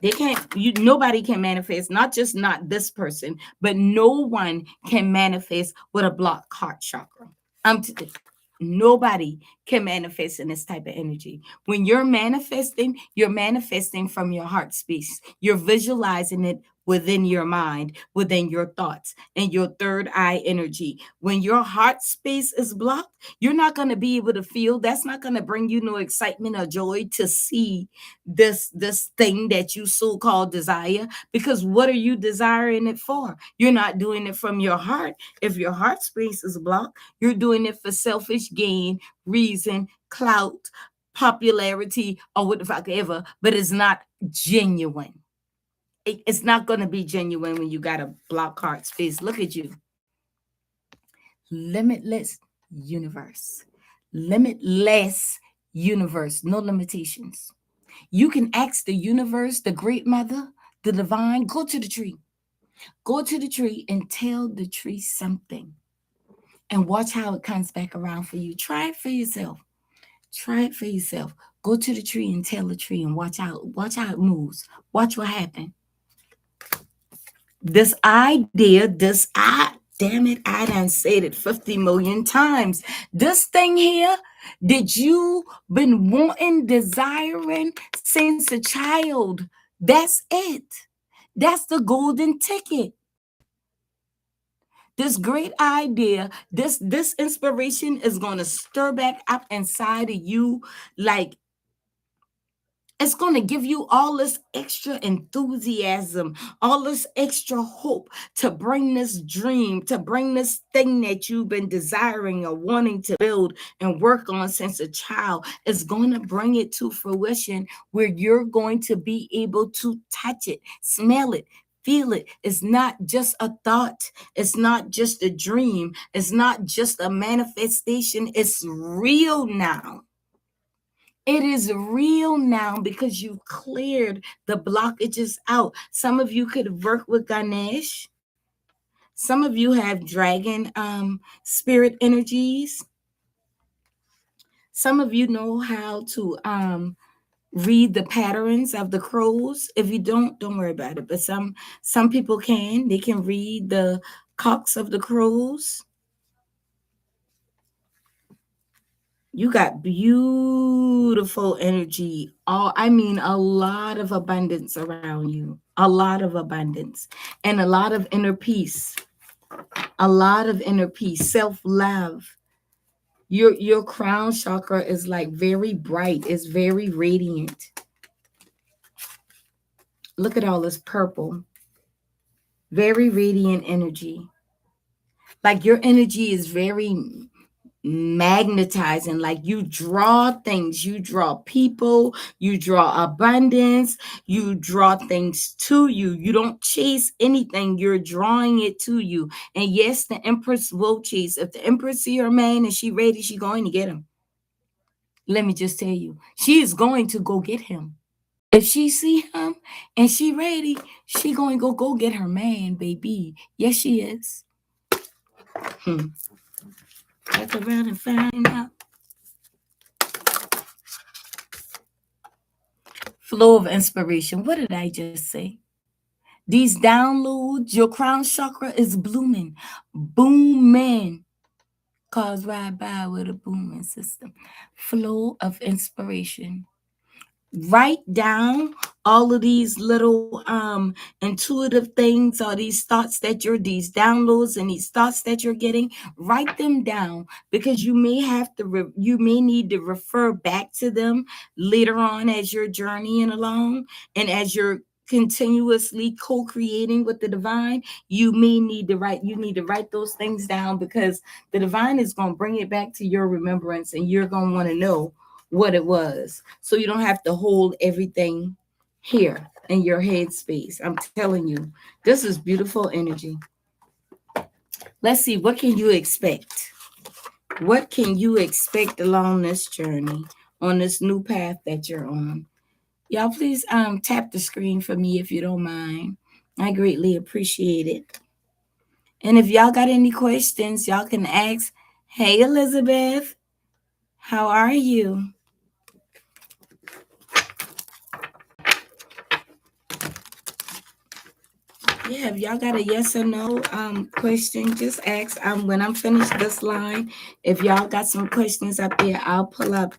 They can't. Nobody can manifest. Not this person, but no one can manifest with a blocked heart chakra. Nobody can manifest in this type of energy. When you're manifesting from your heart space. You're visualizing it within your mind, within your thoughts, and your third eye energy. When your heart space is blocked, you're not going to be able to feel. That's not going to bring you no excitement or joy to see this thing that you so-called desire. Because what are you desiring it for? You're not doing it from your heart. If your heart space is blocked, you're doing it for selfish gain, reason, clout, popularity, or whatever, but it's not genuine. It's not going to be genuine when you got a block heart space. Look at you. Limitless universe. Limitless universe. No limitations. You can ask the universe, the great mother, the divine, go to the tree. Go to the tree and tell the tree something and watch how it comes back around for you. Try it for yourself. Try it for yourself. Go to the tree and tell the tree and watch how it moves. Watch what happens. This idea, damn it, I done said it 50 million times. This thing here that you been wanting, desiring since a child, that's it. That's the golden ticket. This great idea, this inspiration is going to stir back up inside of you like it's going to give you all this extra enthusiasm, all this extra hope to bring this dream, to bring this thing that you've been desiring or wanting to build and work on since a child. It's going to bring it to fruition where you're going to be able to touch it, smell it, feel it. It's not just a thought. It's not just a dream. It's not just a manifestation. It's real now. It is real now because you've cleared the blockages out. Some of you could work with Ganesh. Some of you have dragon spirit energies. Some of you know how to read the patterns of the crows. If you don't worry about it. But some people can. They can read the cocks of the crows. You got beautiful energy. I mean, a lot of abundance around you. A lot of abundance. And a lot of inner peace. A lot of inner peace. Self-love. Your crown chakra is like very bright. It's very radiant. Look at all this purple. Very radiant energy. Like your energy is very magnetizing, like you draw things, you draw people, you draw abundance, you draw things to you. You don't chase anything, you're drawing it to you. And yes, the empress will chase. If the empress see her man and she ready, she going to get him. Let me just tell you, she is going to go get him. If she see him and she ready, she going to go get her man, baby. Yes, she is. Back around and find out. Flow of inspiration. What did I just say? These downloads, your crown chakra is blooming, booming. Cars ride by with a booming system. Flow of inspiration. Write down all of these little intuitive things or these thoughts that these downloads and these thoughts that you're getting. Write them down because you may have to you may need to refer back to them later on as you're journeying along and as you're continuously co-creating with the divine. You need to write those things down because the divine is going to bring it back to your remembrance and you're going to want to know what it was, so you don't have to hold everything here in your head space. I'm telling you, this is beautiful energy. Let's see, what can you expect? What can you expect along this journey, on this new path that you're on? Y'all please tap the screen for me if you don't mind. I greatly appreciate it. And if y'all got any questions, y'all can ask. Hey Elizabeth, how are you? Yeah, if y'all got a yes or no question, just ask. When I'm finished this line, if y'all got some questions up there, I'll pull up,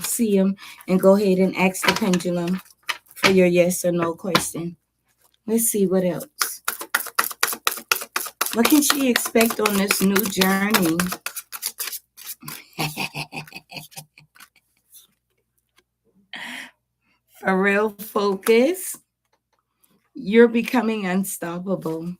see them, and go ahead and ask the pendulum for your yes or no question. Let's see what else. What can she expect on this new journey? For real, focus. You're becoming unstoppable.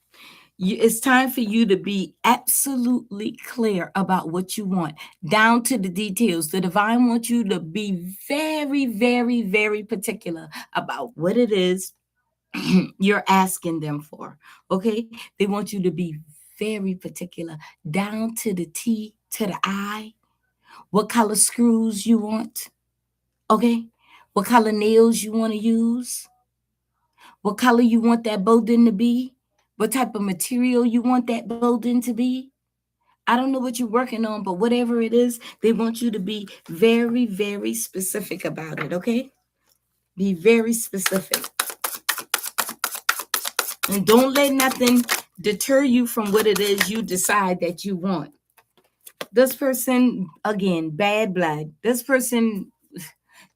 It's time for you to be absolutely clear about what you want, down to the details. The divine wants you to be very, very, very particular about what it is you're asking them for. Okay? They want you to be very particular, down to the T, to the I, what color screws you want. Okay? what color nails you want to use, what color you want that building to be, what type of material you want that building to be. I don't know what you're working on, but whatever it is, they want you to be very, very specific about it, okay? Be very specific. And don't let nothing deter you from what it is you decide that you want. This person, again, bad blood. This person,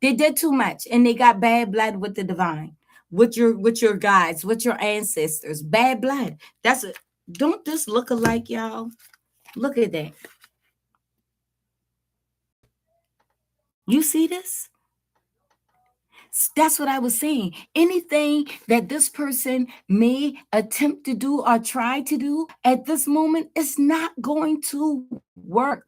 they did too much and they got bad blood with the divine, with your guides, with your ancestors. Bad blood. That's it. Don't this look alike, y'all? Look at that. You see this? That's what I was saying. Anything that this person may attempt to do or try to do at this moment, it's not going to work.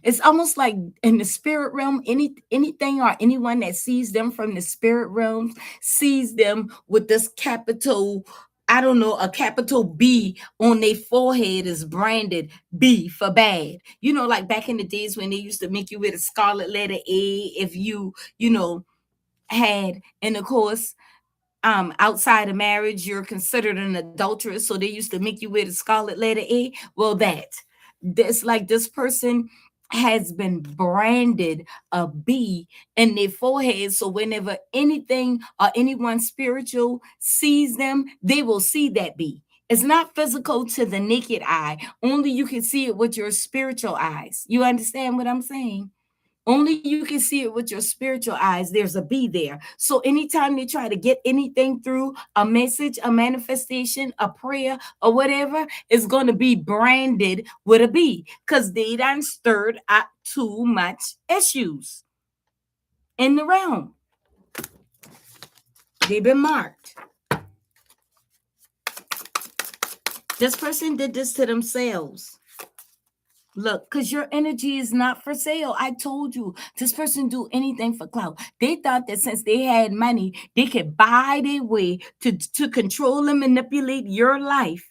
It's almost like in the spirit realm, anything or anyone that sees them from the spirit realm sees them with this capital, I don't know, a capital B on their forehead is branded B for bad. You know, like back in the days when they used to make you with a scarlet letter A if you had, and of course, outside of marriage, you're considered an adulteress. So they used to make you wear the scarlet letter A. Well, that's like this person has been branded a B in their forehead. So whenever anything or anyone spiritual sees them, they will see that B. It's not physical to the naked eye. Only you can see it with your spiritual eyes. You understand what I'm saying? Only you can see it with your spiritual eyes. There's a B there. So anytime they try to get anything through, a message, a manifestation, a prayer, or whatever, it's going to be branded with a B because they done stirred up too much issues in the realm. They've been marked. This person did this to themselves. Look, because your energy is not for sale. I told you, this person do anything for clout. They thought that since they had money, they could buy their way to control and manipulate your life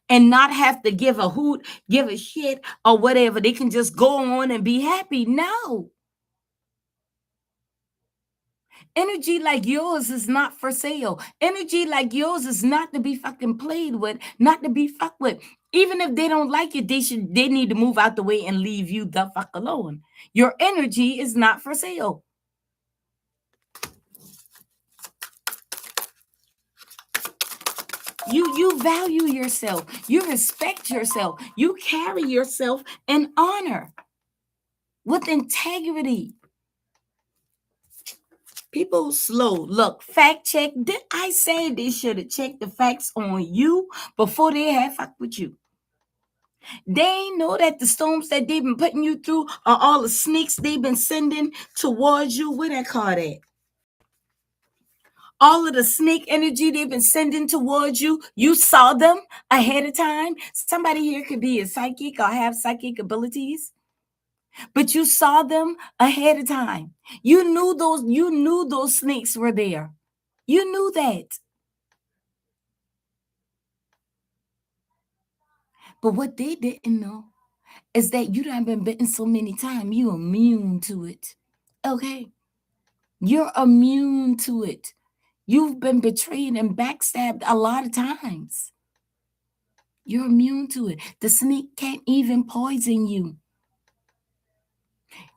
and not have to give a hoot, give a shit, or whatever. They can just go on and be happy. No. Energy like yours is not for sale. Energy like yours is not to be fucking played with, not to be fucked with. Even if they don't like it, they need to move out the way and leave you the fuck alone. Your energy is not for sale. You value yourself. You respect yourself. You carry yourself in honor with integrity. People slow. Look, fact check. Did I say they should have checked the facts on you before they had fucked with you? They know that the storms that they've been putting you through are all the sneaks they've been sending towards you. Where that card at? All of the snake energy they've been sending towards you, you saw them ahead of time. Somebody here could be a psychic or have psychic abilities, but you saw them ahead of time. You knew those snakes were there. You knew that. But what they didn't know is that you done been bitten so many times, you immune to it. Okay? You're immune to it. You've been betrayed and backstabbed a lot of times. You're immune to it. The snake can't even poison you.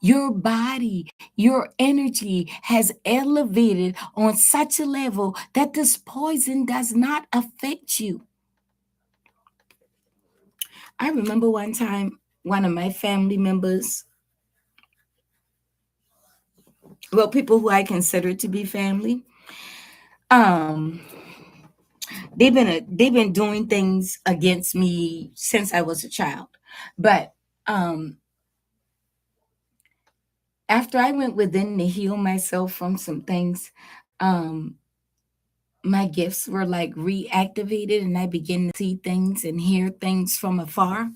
Your body, your energy has elevated on such a level that this poison does not affect you. I remember one time one of my family members, well, people who I consider to be family, um, they've been doing things against me since I was a child. But after I went within to heal myself from some things, um, my gifts were like reactivated and I began to see things and hear things from afar.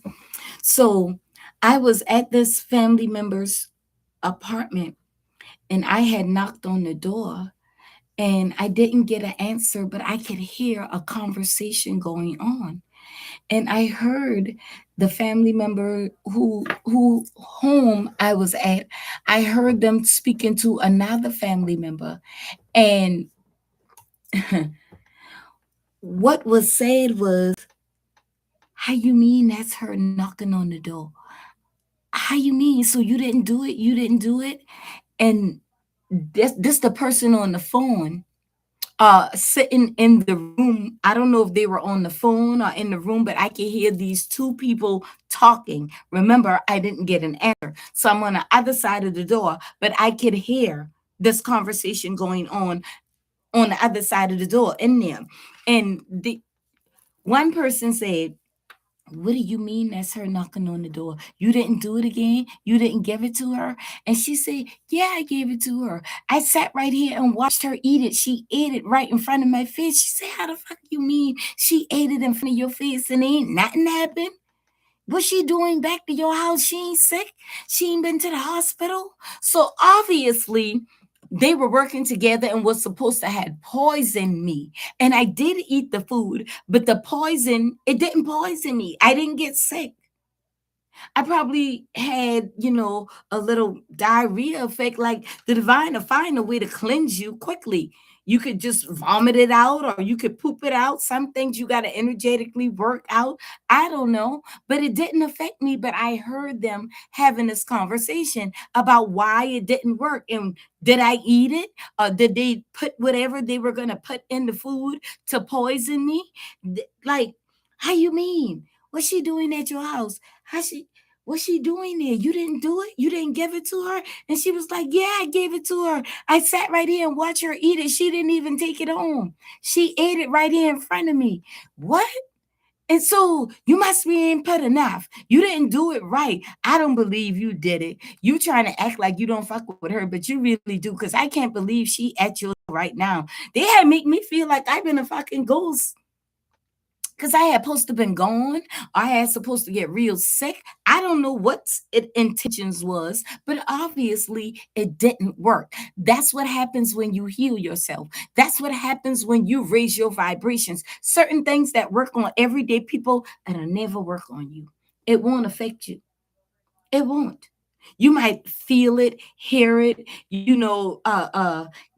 So I was at this family member's apartment and I had knocked on the door and I didn't get an answer, but I could hear a conversation going on. and I heard the family member who home I was at, I heard them speaking to another family member, and what was said was, "How you mean that's her knocking on the door? How you mean? So you didn't do it? You didn't do it?" And this the person on the phone sitting in the room. I don't know if they were on the phone or in the room, but I could hear these two people talking. Remember, I didn't get an answer. So I'm on the other side of the door, but I could hear this conversation going on the other side of the door in there. And the one person said, "What do you mean that's her knocking on the door? You didn't do it again? You didn't give it to her?" And she said, "Yeah, I gave it to her. I sat right here and watched her eat it. She ate it right in front of my face." She said, "How the fuck you mean she ate it in front of your face and ain't nothing happened? What's she doing back to your house? She ain't sick. She ain't been to the hospital." So obviously, they were working together and was supposed to have poisoned me. And I did eat the food, but the poison, it didn't poison me. I didn't get sick. I probably had, a little diarrhea effect, like the divine to find a way to cleanse you quickly. You could just vomit it out or you could poop it out. Some things you got to energetically work out. I don't know, but it didn't affect me. But I heard them having this conversation about why it didn't work. And did I eat it? Or did they put whatever they were going to put in the food to poison me? Like, how you mean? What's she doing at your house? How she What's she doing there? You didn't do it? You didn't give it to her? And she was like, "Yeah, I gave it to her. I sat right here and watched her eat it. She didn't even take it home. She ate it right here in front of me." What? And so you must be ain't put enough. You didn't do it right. I don't believe you did it. You trying to act like you don't fuck with her, but you really do. Because I can't believe she at your right now. They had make me feel like I've been a fucking ghost, because I had supposed to been gone. I had supposed to get real sick. I don't know what it intentions was, but obviously it didn't work. That's what happens when you heal yourself. That's what happens when you raise your vibrations. Certain things that work on everyday people, it'll never work on you. It won't affect you. It won't. You might feel it, hear it,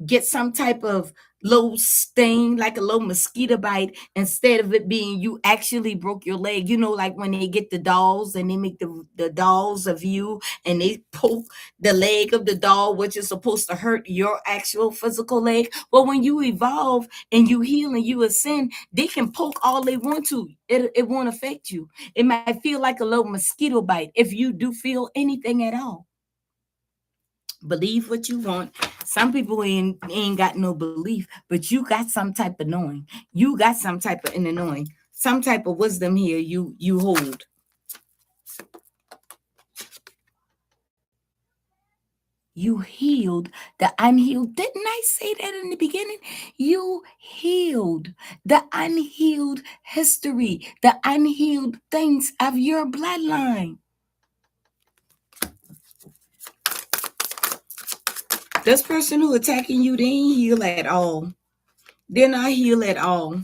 get some type of low sting, like a low mosquito bite, instead of it being you actually broke your leg. Like when they get the dolls and they make the dolls of you and they poke the leg of the doll, which is supposed to hurt your actual physical leg. Well, when you evolve and you heal and you ascend, they can poke all they want to. It won't affect you. It might feel like a little mosquito bite if you do feel anything at all. Believe what you want. Some people ain't got no belief, but you got some type of knowing. You got some type of inner knowing. Some type of wisdom here you hold. You healed the unhealed. Didn't I say that in the beginning? You healed the unhealed history, the unhealed things of your bloodline. This person who attacking you, they ain't heal at all. They're not heal at all.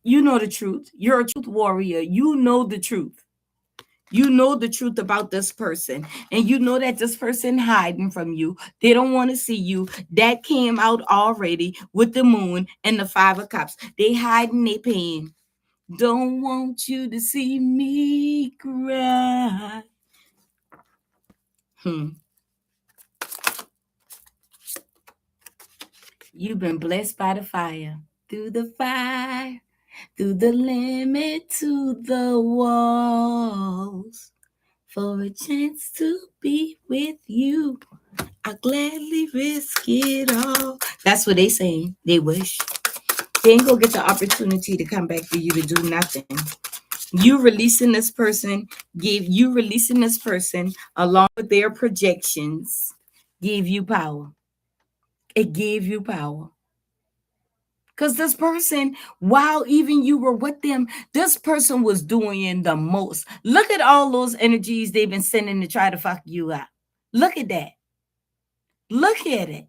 You know the truth. You're a truth warrior. You know the truth. You know the truth about this person, and you know that this person hiding from you. They don't want to see you. That came out already with the moon and the 5 of Cups. They hiding their pain. Don't want you to see me cry. You've been blessed by the fire. Through the fire, through the limit to the walls, for a chance to be with you, I gladly risk it all. That's what they saying. They wish. They ain't gonna get the opportunity to come back for you to do nothing. You releasing this person along with their projections gave you power. It gave you power. Because this person, while even you were with them, this person was doing the most. Look at all those energies they've been sending to try to fuck you up. Look at that. Look at it.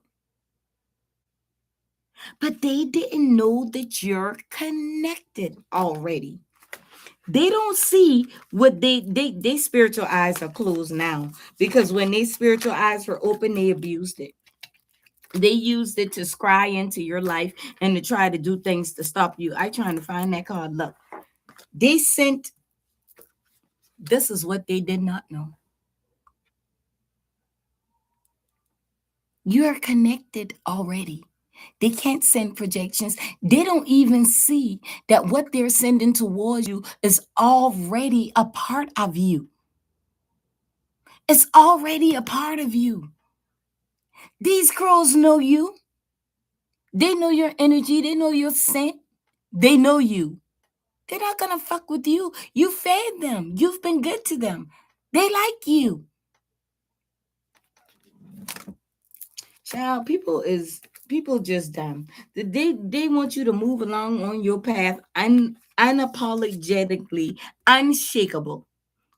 But they didn't know that you're connected already. They don't see what they spiritual eyes are closed now, because when their spiritual eyes were open, they abused it. They used it to scry into your life and to try to do things to stop you. I trying to find that card. Look, they sent. This is what they did not know. You are connected already. They can't send projections. They don't even see that what they're sending towards you is already a part of you. It's already a part of you. These girls know you. They know your energy. They know your scent. They know you. They're not going to fuck with you. You fed them. You've been good to them. They like you. Child, people just dumb. They want you to move along on your path unapologetically, unshakable.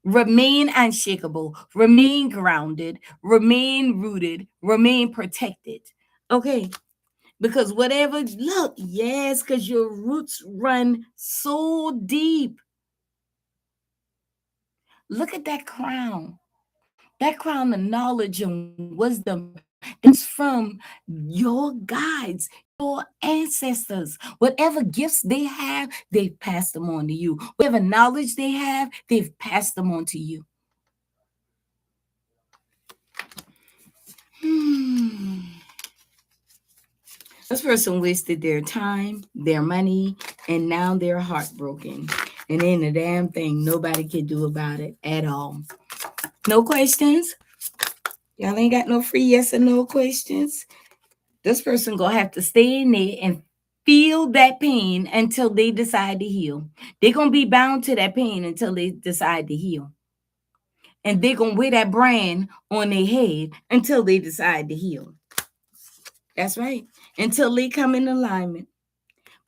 Remain unshakable, remain grounded, remain rooted, remain protected. Okay. Because whatever, look, yes, because your roots run so deep. Look at that crown. That crown of knowledge and wisdom comes from your guides, your ancestors. Whatever gifts they have, they've passed them on to you. Whatever knowledge they have, they've passed them on to you. This person wasted their time, their money, and now they're heartbroken. And ain't a damn thing nobody can do about it at all. No questions? Y'all ain't got no free yes or no questions? This person gonna have to stay in there and feel that pain until they decide to heal. They're gonna be bound to that pain until they decide to heal. And they're gonna wear that brand on their head until they decide to heal. That's right. Until they come in alignment.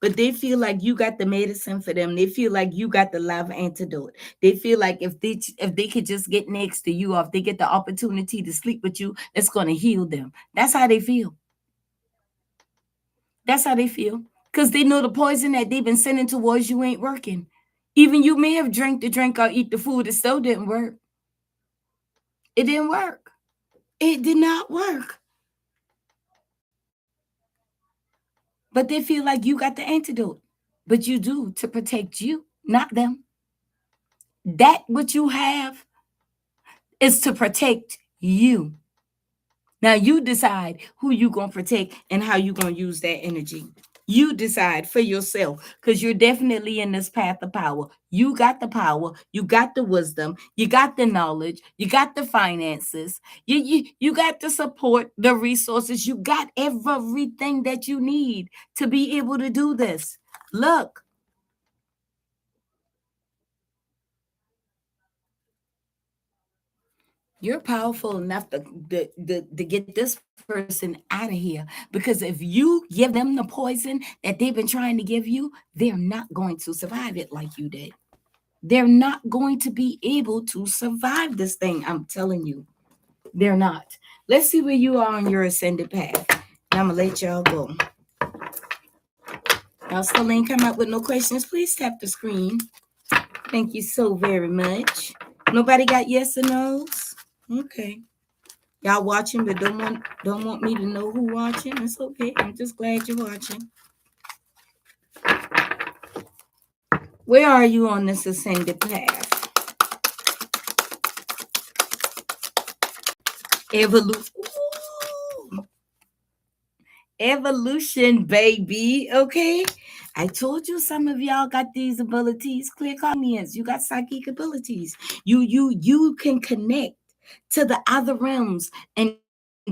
But they feel like you got the medicine for them. They feel like you got the love antidote. They feel like if they could just get next to you, or if they get the opportunity to sleep with you, it's going to heal them. That's how they feel. That's how they feel. Because they know the poison that they've been sending towards you ain't working. Even you may have drank the drink or eat the food, it still didn't work. It didn't work. It did not work. But they feel like you got the antidote. But you do, to protect you, not them. That what you have is to protect you. Now you decide who you going to protect and how you going to use that energy. You decide for yourself, because you're definitely in this path of power. You got the power, you got the wisdom, you got the knowledge, you got the finances, you got the support, the resources, you got everything that you need to be able to do this. Look. You're powerful enough to get this person out of here, because if you give them the poison that they've been trying to give you, they're not going to survive it like you did. They're not going to be able to survive this thing. I'm telling you, they're not. Let's see where you are on your ascended path. And I'm going to let y'all go. Y'all still ain't come up with no questions. Please tap the screen. Thank you so very much. Nobody got yes or no's? Okay. Y'all watching but don't want me to know who watching. It's okay. I'm just glad you're watching. Where are you on this ascended path? Evolution. Evolution, baby. Okay. I told you some of y'all got these abilities. Clear comments. You got psychic abilities. You can connect to the other realms and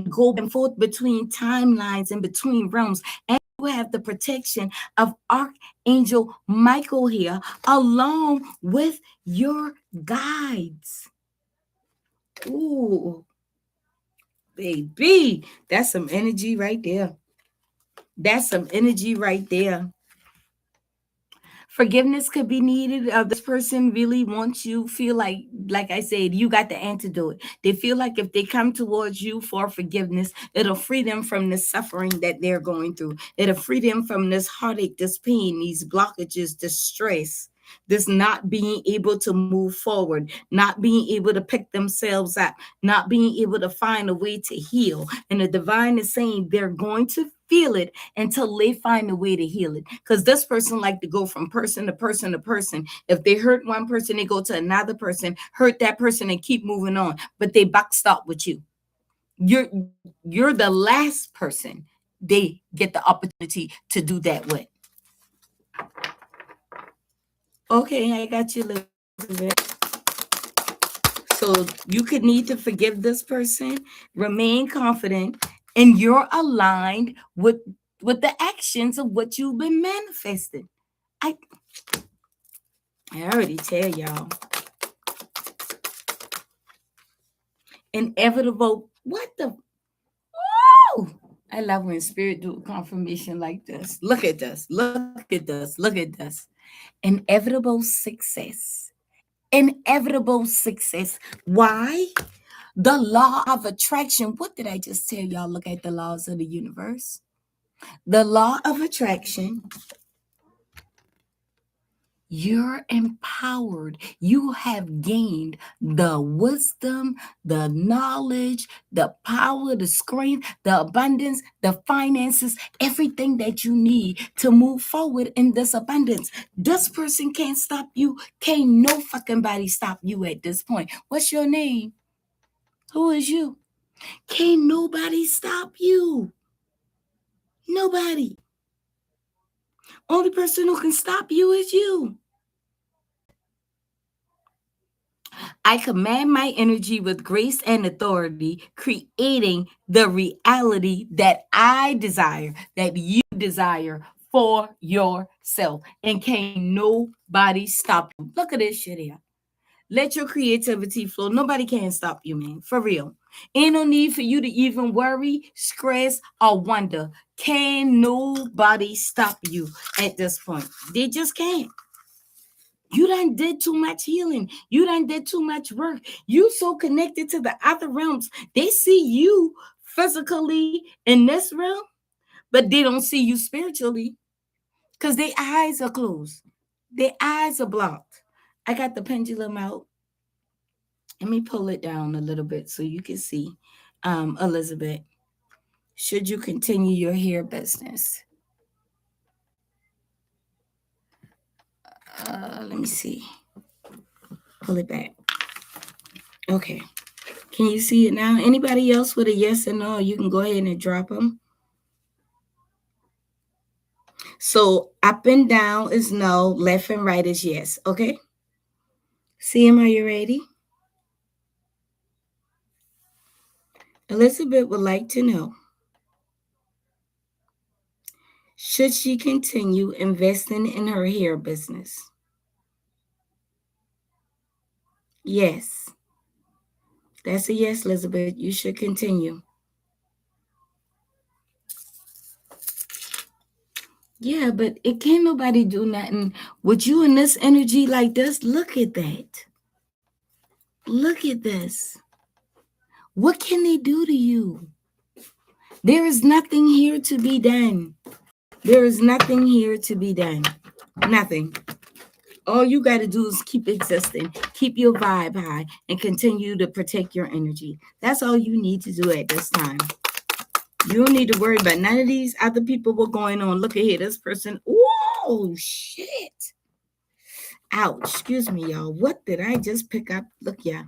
go back and forth between timelines and between realms. And you have the protection of Archangel Michael here, along with your guides. Ooh, baby, that's some energy right there. That's some energy right there. Forgiveness could be needed. This person really wants you, feel like I said, you got the antidote. They feel like if they come towards you for forgiveness, it'll free them from the suffering that they're going through. It'll free them from this heartache, this pain, these blockages, this stress. this not being able to move forward, not being able to pick themselves up, not being able to find a way to heal. And the divine is saying they're going to feel it until they find a way to heal it. Because this person like to go from person to person to person. If they hurt one person, they go to another person, hurt that person, and keep moving on. But they boxed up with you. You're the last person they get the opportunity to do that with. Okay, I got you, Elizabeth. So you could need to forgive this person, remain confident, and you're aligned with the actions of what you've been manifesting. I already tell y'all. Inevitable. What the? Whoa! I love when spirit do a confirmation like this. Look at this. Look at this. Look at this. Inevitable success. Inevitable success. Why? The law of attraction. What did I just tell y'all? Look at the laws of the universe. The law of attraction. You're empowered. You have gained the wisdom, the knowledge, the power, the strength, the abundance, the finances, everything that you need to move forward in this abundance. This person can't stop you. Can't no fucking body stop you at this point. What's your name? Who is you? Can't nobody stop you. Nobody. Only person who can stop you is you. I command my energy with grace and authority, creating the reality that I desire, that you desire for yourself. And can't nobody stop you. Look at this shit here. Let your creativity flow. Nobody can stop you, man. For real. Ain't no need for you to even worry, stress, or wonder. Can nobody stop you at this point? They just can't. You done did too much healing. You done did too much work. You so connected to the other realms. They see you physically in this realm, but they don't see you spiritually because their eyes are closed. Their eyes are blocked. I got the pendulum out. Let me pull it down a little bit so you can see. Elizabeth, should you continue your hair business? Let me see. Pull it back. Okay. Can you see it now? Anybody else with a yes or no? You can go ahead and drop them. So up and down is no, left and right is yes. Okay. CM, are you ready? Elizabeth would like to know, should she continue investing in her hair business? Yes. That's a yes, Elizabeth. You should continue. Yeah, but it can't nobody do nothing with you in this energy like this. Look at that. Look at this. What can they do to you? There is nothing here to be done. There is nothing here to be done. Nothing. All you got to do is keep existing, keep your vibe high, and continue to protect your energy. That's all you need to do at this time. You don't need to worry about none of these other people what's going on. Look at here, this person. Whoa, shit. Ouch. Excuse me, y'all. What did I just pick up? Look, yeah.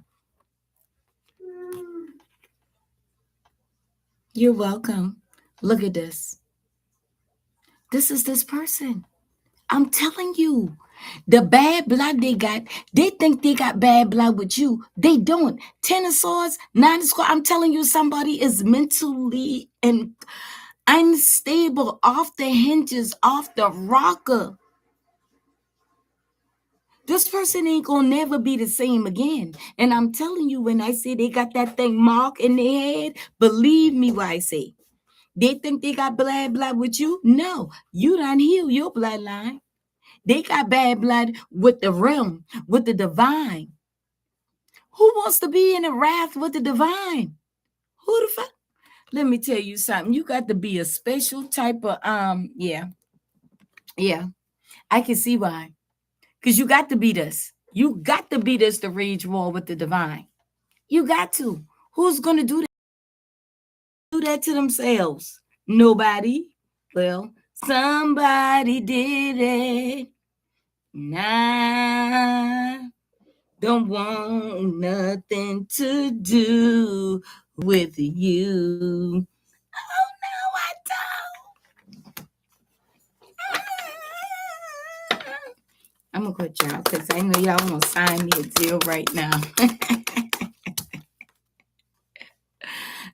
You're welcome. Look at this. This is this person. I'm telling you. The bad blood they got, they think they got bad blood with you. They don't. 10 of swords, 9 of swords. I'm telling you, somebody is mentally and unstable, off the hinges, off the rocker. This person ain't gonna never be the same again. And I'm telling you, when I say they got that thing mark in their head, believe me what I say. They think they got bad blood with you? No, you done heal your bloodline. They got bad blood with the realm, with the divine. Who wants to be in a wrath with the divine? Who the fuck? Let me tell you something. You got to be a special type of yeah. I can see why. Because you got to be this. You got to be this to rage war with the divine. You got to. Who's going to do that to themselves? Nobody. Well, somebody did it. Nah, don't want nothing to do with you. Oh no, I don't. I'm gonna quit y'all because I know y'all gonna sign me a deal right now.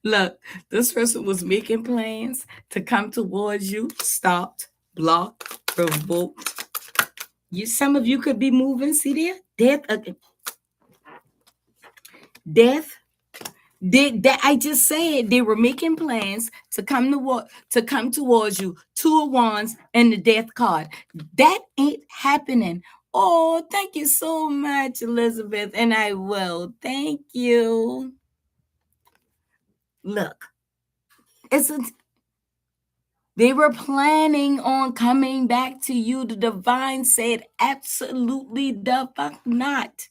Look, this person was making plans to come towards you, stopped, blocked, provoked. Some of you could be moving. See there, death. That I just said they were making plans to come towards you. Two of Wands and the Death card. That ain't happening. Oh, thank you so much, Elizabeth, and I will. Thank you. Look, they were planning on coming back to you. The divine said, absolutely the fuck not.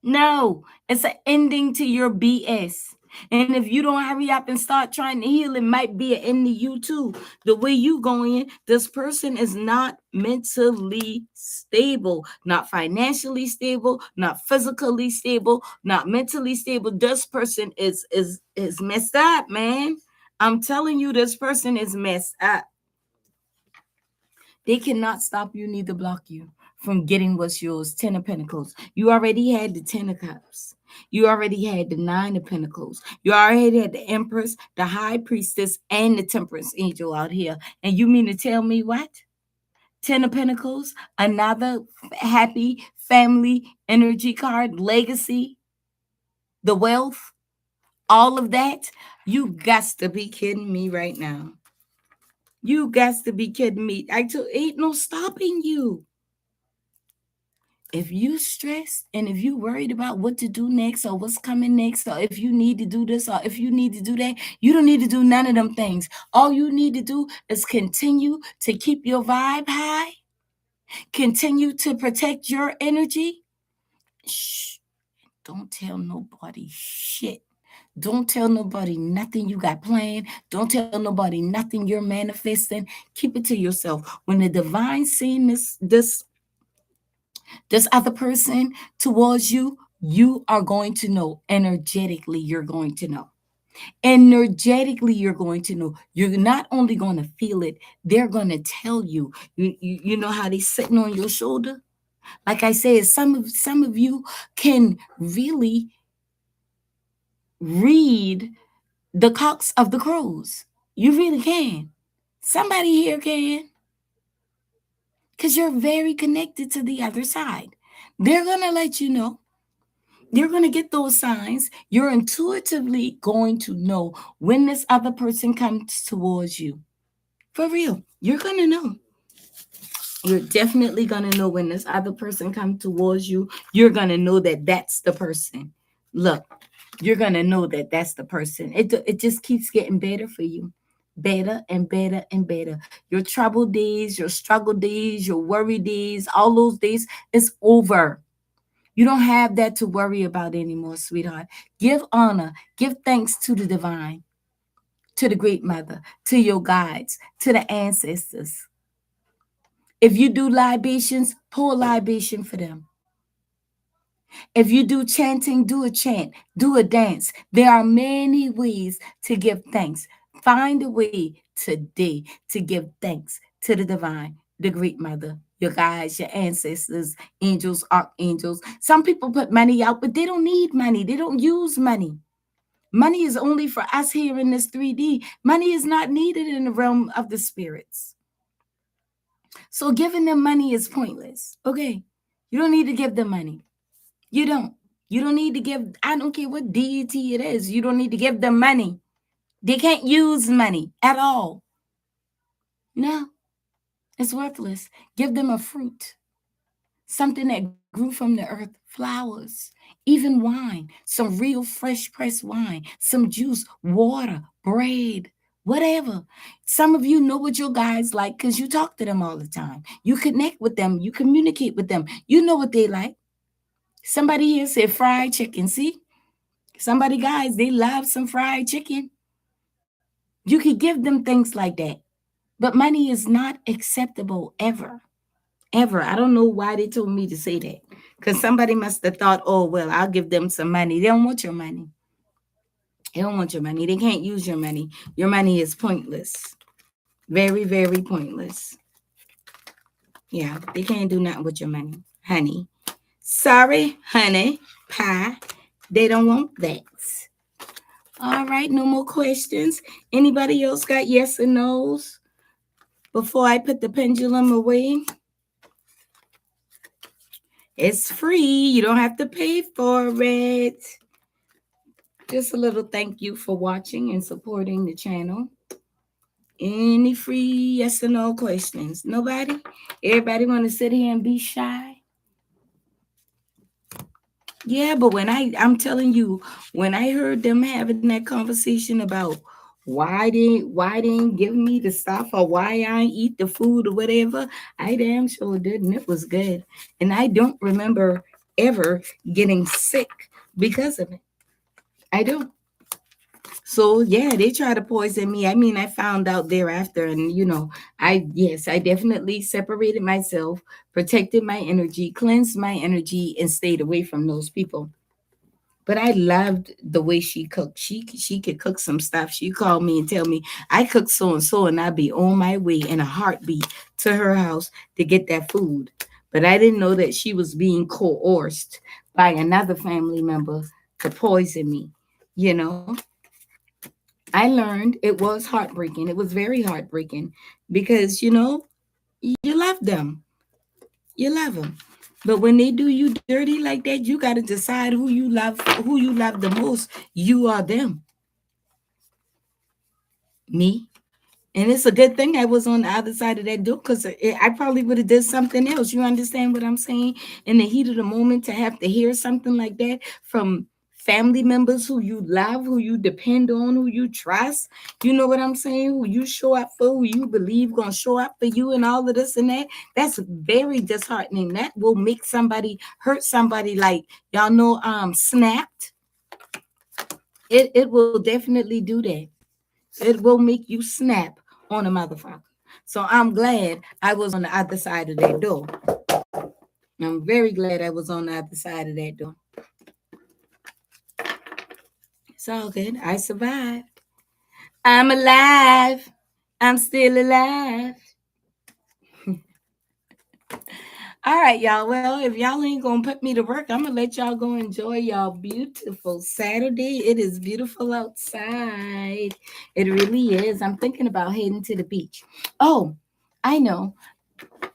No, it's an ending to your BS. And if you don't hurry up and start trying to heal, it might be an end to you too. The way you going, this person is not mentally stable, not financially stable, not physically stable, not mentally stable. This person is messed up, man. I'm telling you, this person is messed up. They cannot stop you, neither block you from getting what's yours. 10 of Pentacles. You already had the 10 of Cups. You already had the 9 of Pentacles. You already had the Empress, the High Priestess, and the Temperance Angel out here. And you mean to tell me what? 10 of Pentacles, another happy family energy card, legacy, the wealth, all of that. You got to be kidding me right now. You got to be kidding me. Ain't no stopping you. If you stressed and if you worried about what to do next or what's coming next, or if you need to do this or if you need to do that, you don't need to do none of them things. All you need to do is continue to keep your vibe high, continue to protect your energy. Shh, don't tell nobody shit. Don't tell nobody nothing you got planned. Don't tell nobody nothing you're manifesting. Keep it to yourself. When the divine seen this other person towards you, you are going to know. Energetically, you're going to know. Energetically, you're going to know. You're not only going to feel it, they're going to tell you. You know how they sitting on your shoulder? Like I said, some of you can really read the cocks of the crows. You really can. Somebody here can. Because you're very connected to the other side. They're going to let you know. You're going to get those signs. You're intuitively going to know when this other person comes towards you. For real. You're going to know. You're definitely going to know when this other person comes towards you. You're going to know that that's the person. Look, you're going to know that that's the person. It just keeps getting better for you. Better and better and better. Your trouble days, your struggle days, your worry days, all those days, it's over. You don't have that to worry about anymore, sweetheart. Give honor, give thanks to the divine, to the great mother, to your guides, to the ancestors. If you do libations, pour a libation for them. If you do chanting, do a chant, do a dance. There are many ways to give thanks. Find a way today to give thanks to the divine, the great mother, your guides, your ancestors, angels, archangels. Some people put money out, but they don't need money. They don't use money. Money is only for us here in this 3D. Money is not needed in the realm of the spirits. So giving them money is pointless. Okay. You don't need to give them money. You don't. You don't need to give, I don't care what deity it is. You don't need to give them money. They can't use money at all. No, it's worthless. Give them a fruit, something that grew from the earth, flowers, even wine, some real fresh pressed wine, some juice, water, bread, whatever. Some of you know what your guys like because you talk to them all the time. You connect with them, you communicate with them. You know what they like. Somebody here said fried chicken. See? Somebody, guys, they love some fried chicken. You could give them things like that. But money is not acceptable ever. Ever. I don't know why they told me to say that. Because somebody must have thought, oh, well, I'll give them some money. They don't want your money. They don't want your money. They can't use your money. Your money is pointless. Very, very pointless. Yeah, they can't do nothing with your money, honey. Sorry, honey. Pie. They don't want that. All right, no more questions. Anybody else got yes or no's before I put the pendulum away? It's free. You don't have to pay for it. Just a little thank you for watching and supporting the channel. Any free yes or no questions? Nobody? Everybody want to sit here and be shy? Yeah, but I'm telling you, when I heard them having that conversation about why they didn't give me the stuff or why I ain't eat the food or whatever, I damn sure did, and it was good. And I don't remember ever getting sick because of it. I don't. So yeah, they try to poison me. I mean, I found out thereafter, and I definitely separated myself, protected my energy, cleansed my energy, and stayed away from those people. But I loved the way she cooked. She could cook some stuff. She called me and tell me I cook so and so, and I'd be on my way in a heartbeat to her house to get that food. But I didn't know that she was being coerced by another family member to poison me. You know, I learned it was heartbreaking. It was very heartbreaking because you love them. You love them. But when they do you dirty like that, you got to decide who you love the most. You are them. Me. And it's a good thing I was on the other side of that door because I probably would have did something else. You understand what I'm saying? In the heat of the moment, to have to hear something like that from family members who you love, who you depend on, who you trust. You know what I'm saying? Who you show up for, who you believe gonna show up for you, and all of this and that. That's very disheartening. That will make somebody hurt somebody. Like y'all know, snapped. It will definitely do that. It will make you snap on a motherfucker. So I'm glad I was on the other side of that door. I'm very glad I was on the other side of that door. It's all good. I survived. I'm alive. I'm still alive. All right, y'all. Well, if y'all ain't gonna put me to work, I'm gonna let y'all go enjoy y'all beautiful Saturday. It is beautiful outside. It really is. I'm thinking about heading to the beach. Oh, I know.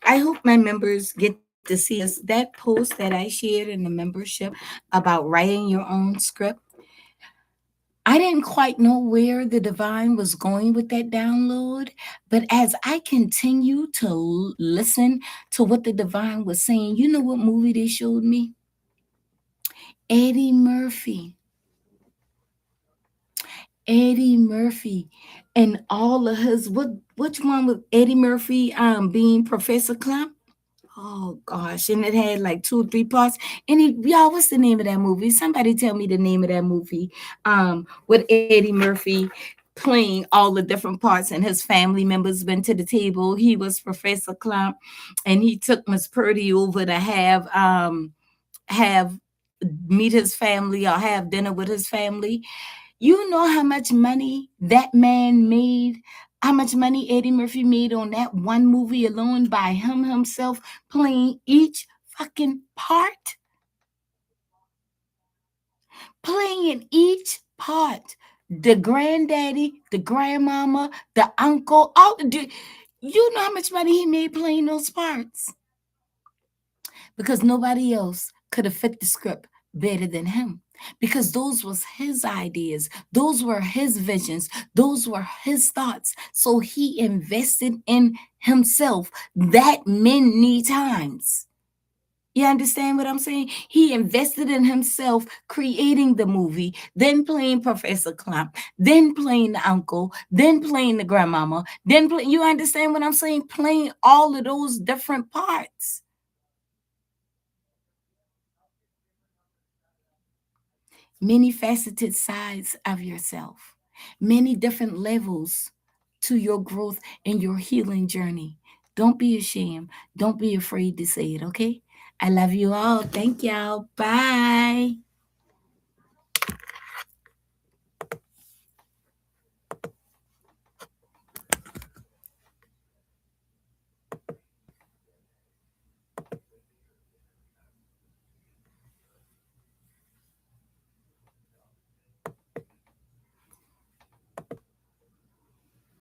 I hope my members get to see us. That post that I shared in the membership about writing your own script. I didn't quite know where the divine was going with that download, but as I continue to listen to what the divine was saying, you know what movie they showed me? Eddie Murphy. Eddie Murphy and all of his which one was Eddie Murphy being Professor Clump? Oh gosh, and it had like 2 or 3 parts. And y'all, what's the name of that movie? Somebody tell me the name of that movie. With Eddie Murphy playing all the different parts, and his family members been to the table. He was Professor Clump, and he took Miss Purdy over to have meet his family or have dinner with his family. You know how much money that man made? How much money Eddie Murphy made on that one movie alone by himself playing each fucking part? Playing each part. The granddaddy, the grandmama, the uncle, you know how much money he made playing those parts? Because nobody else could have fit the script better than him, because those was his ideas, those were his visions, those were his thoughts. So he invested in himself that many times. You understand what I'm saying? He invested in himself creating the movie, then playing Professor Clump, then playing the uncle, then playing the grandmama, then you understand what I'm saying? Playing all of those different parts. Many faceted sides of yourself, many different levels to your growth and your healing journey. Don't be ashamed. Don't be afraid to say it, okay? I love you all. Thank y'all. Bye.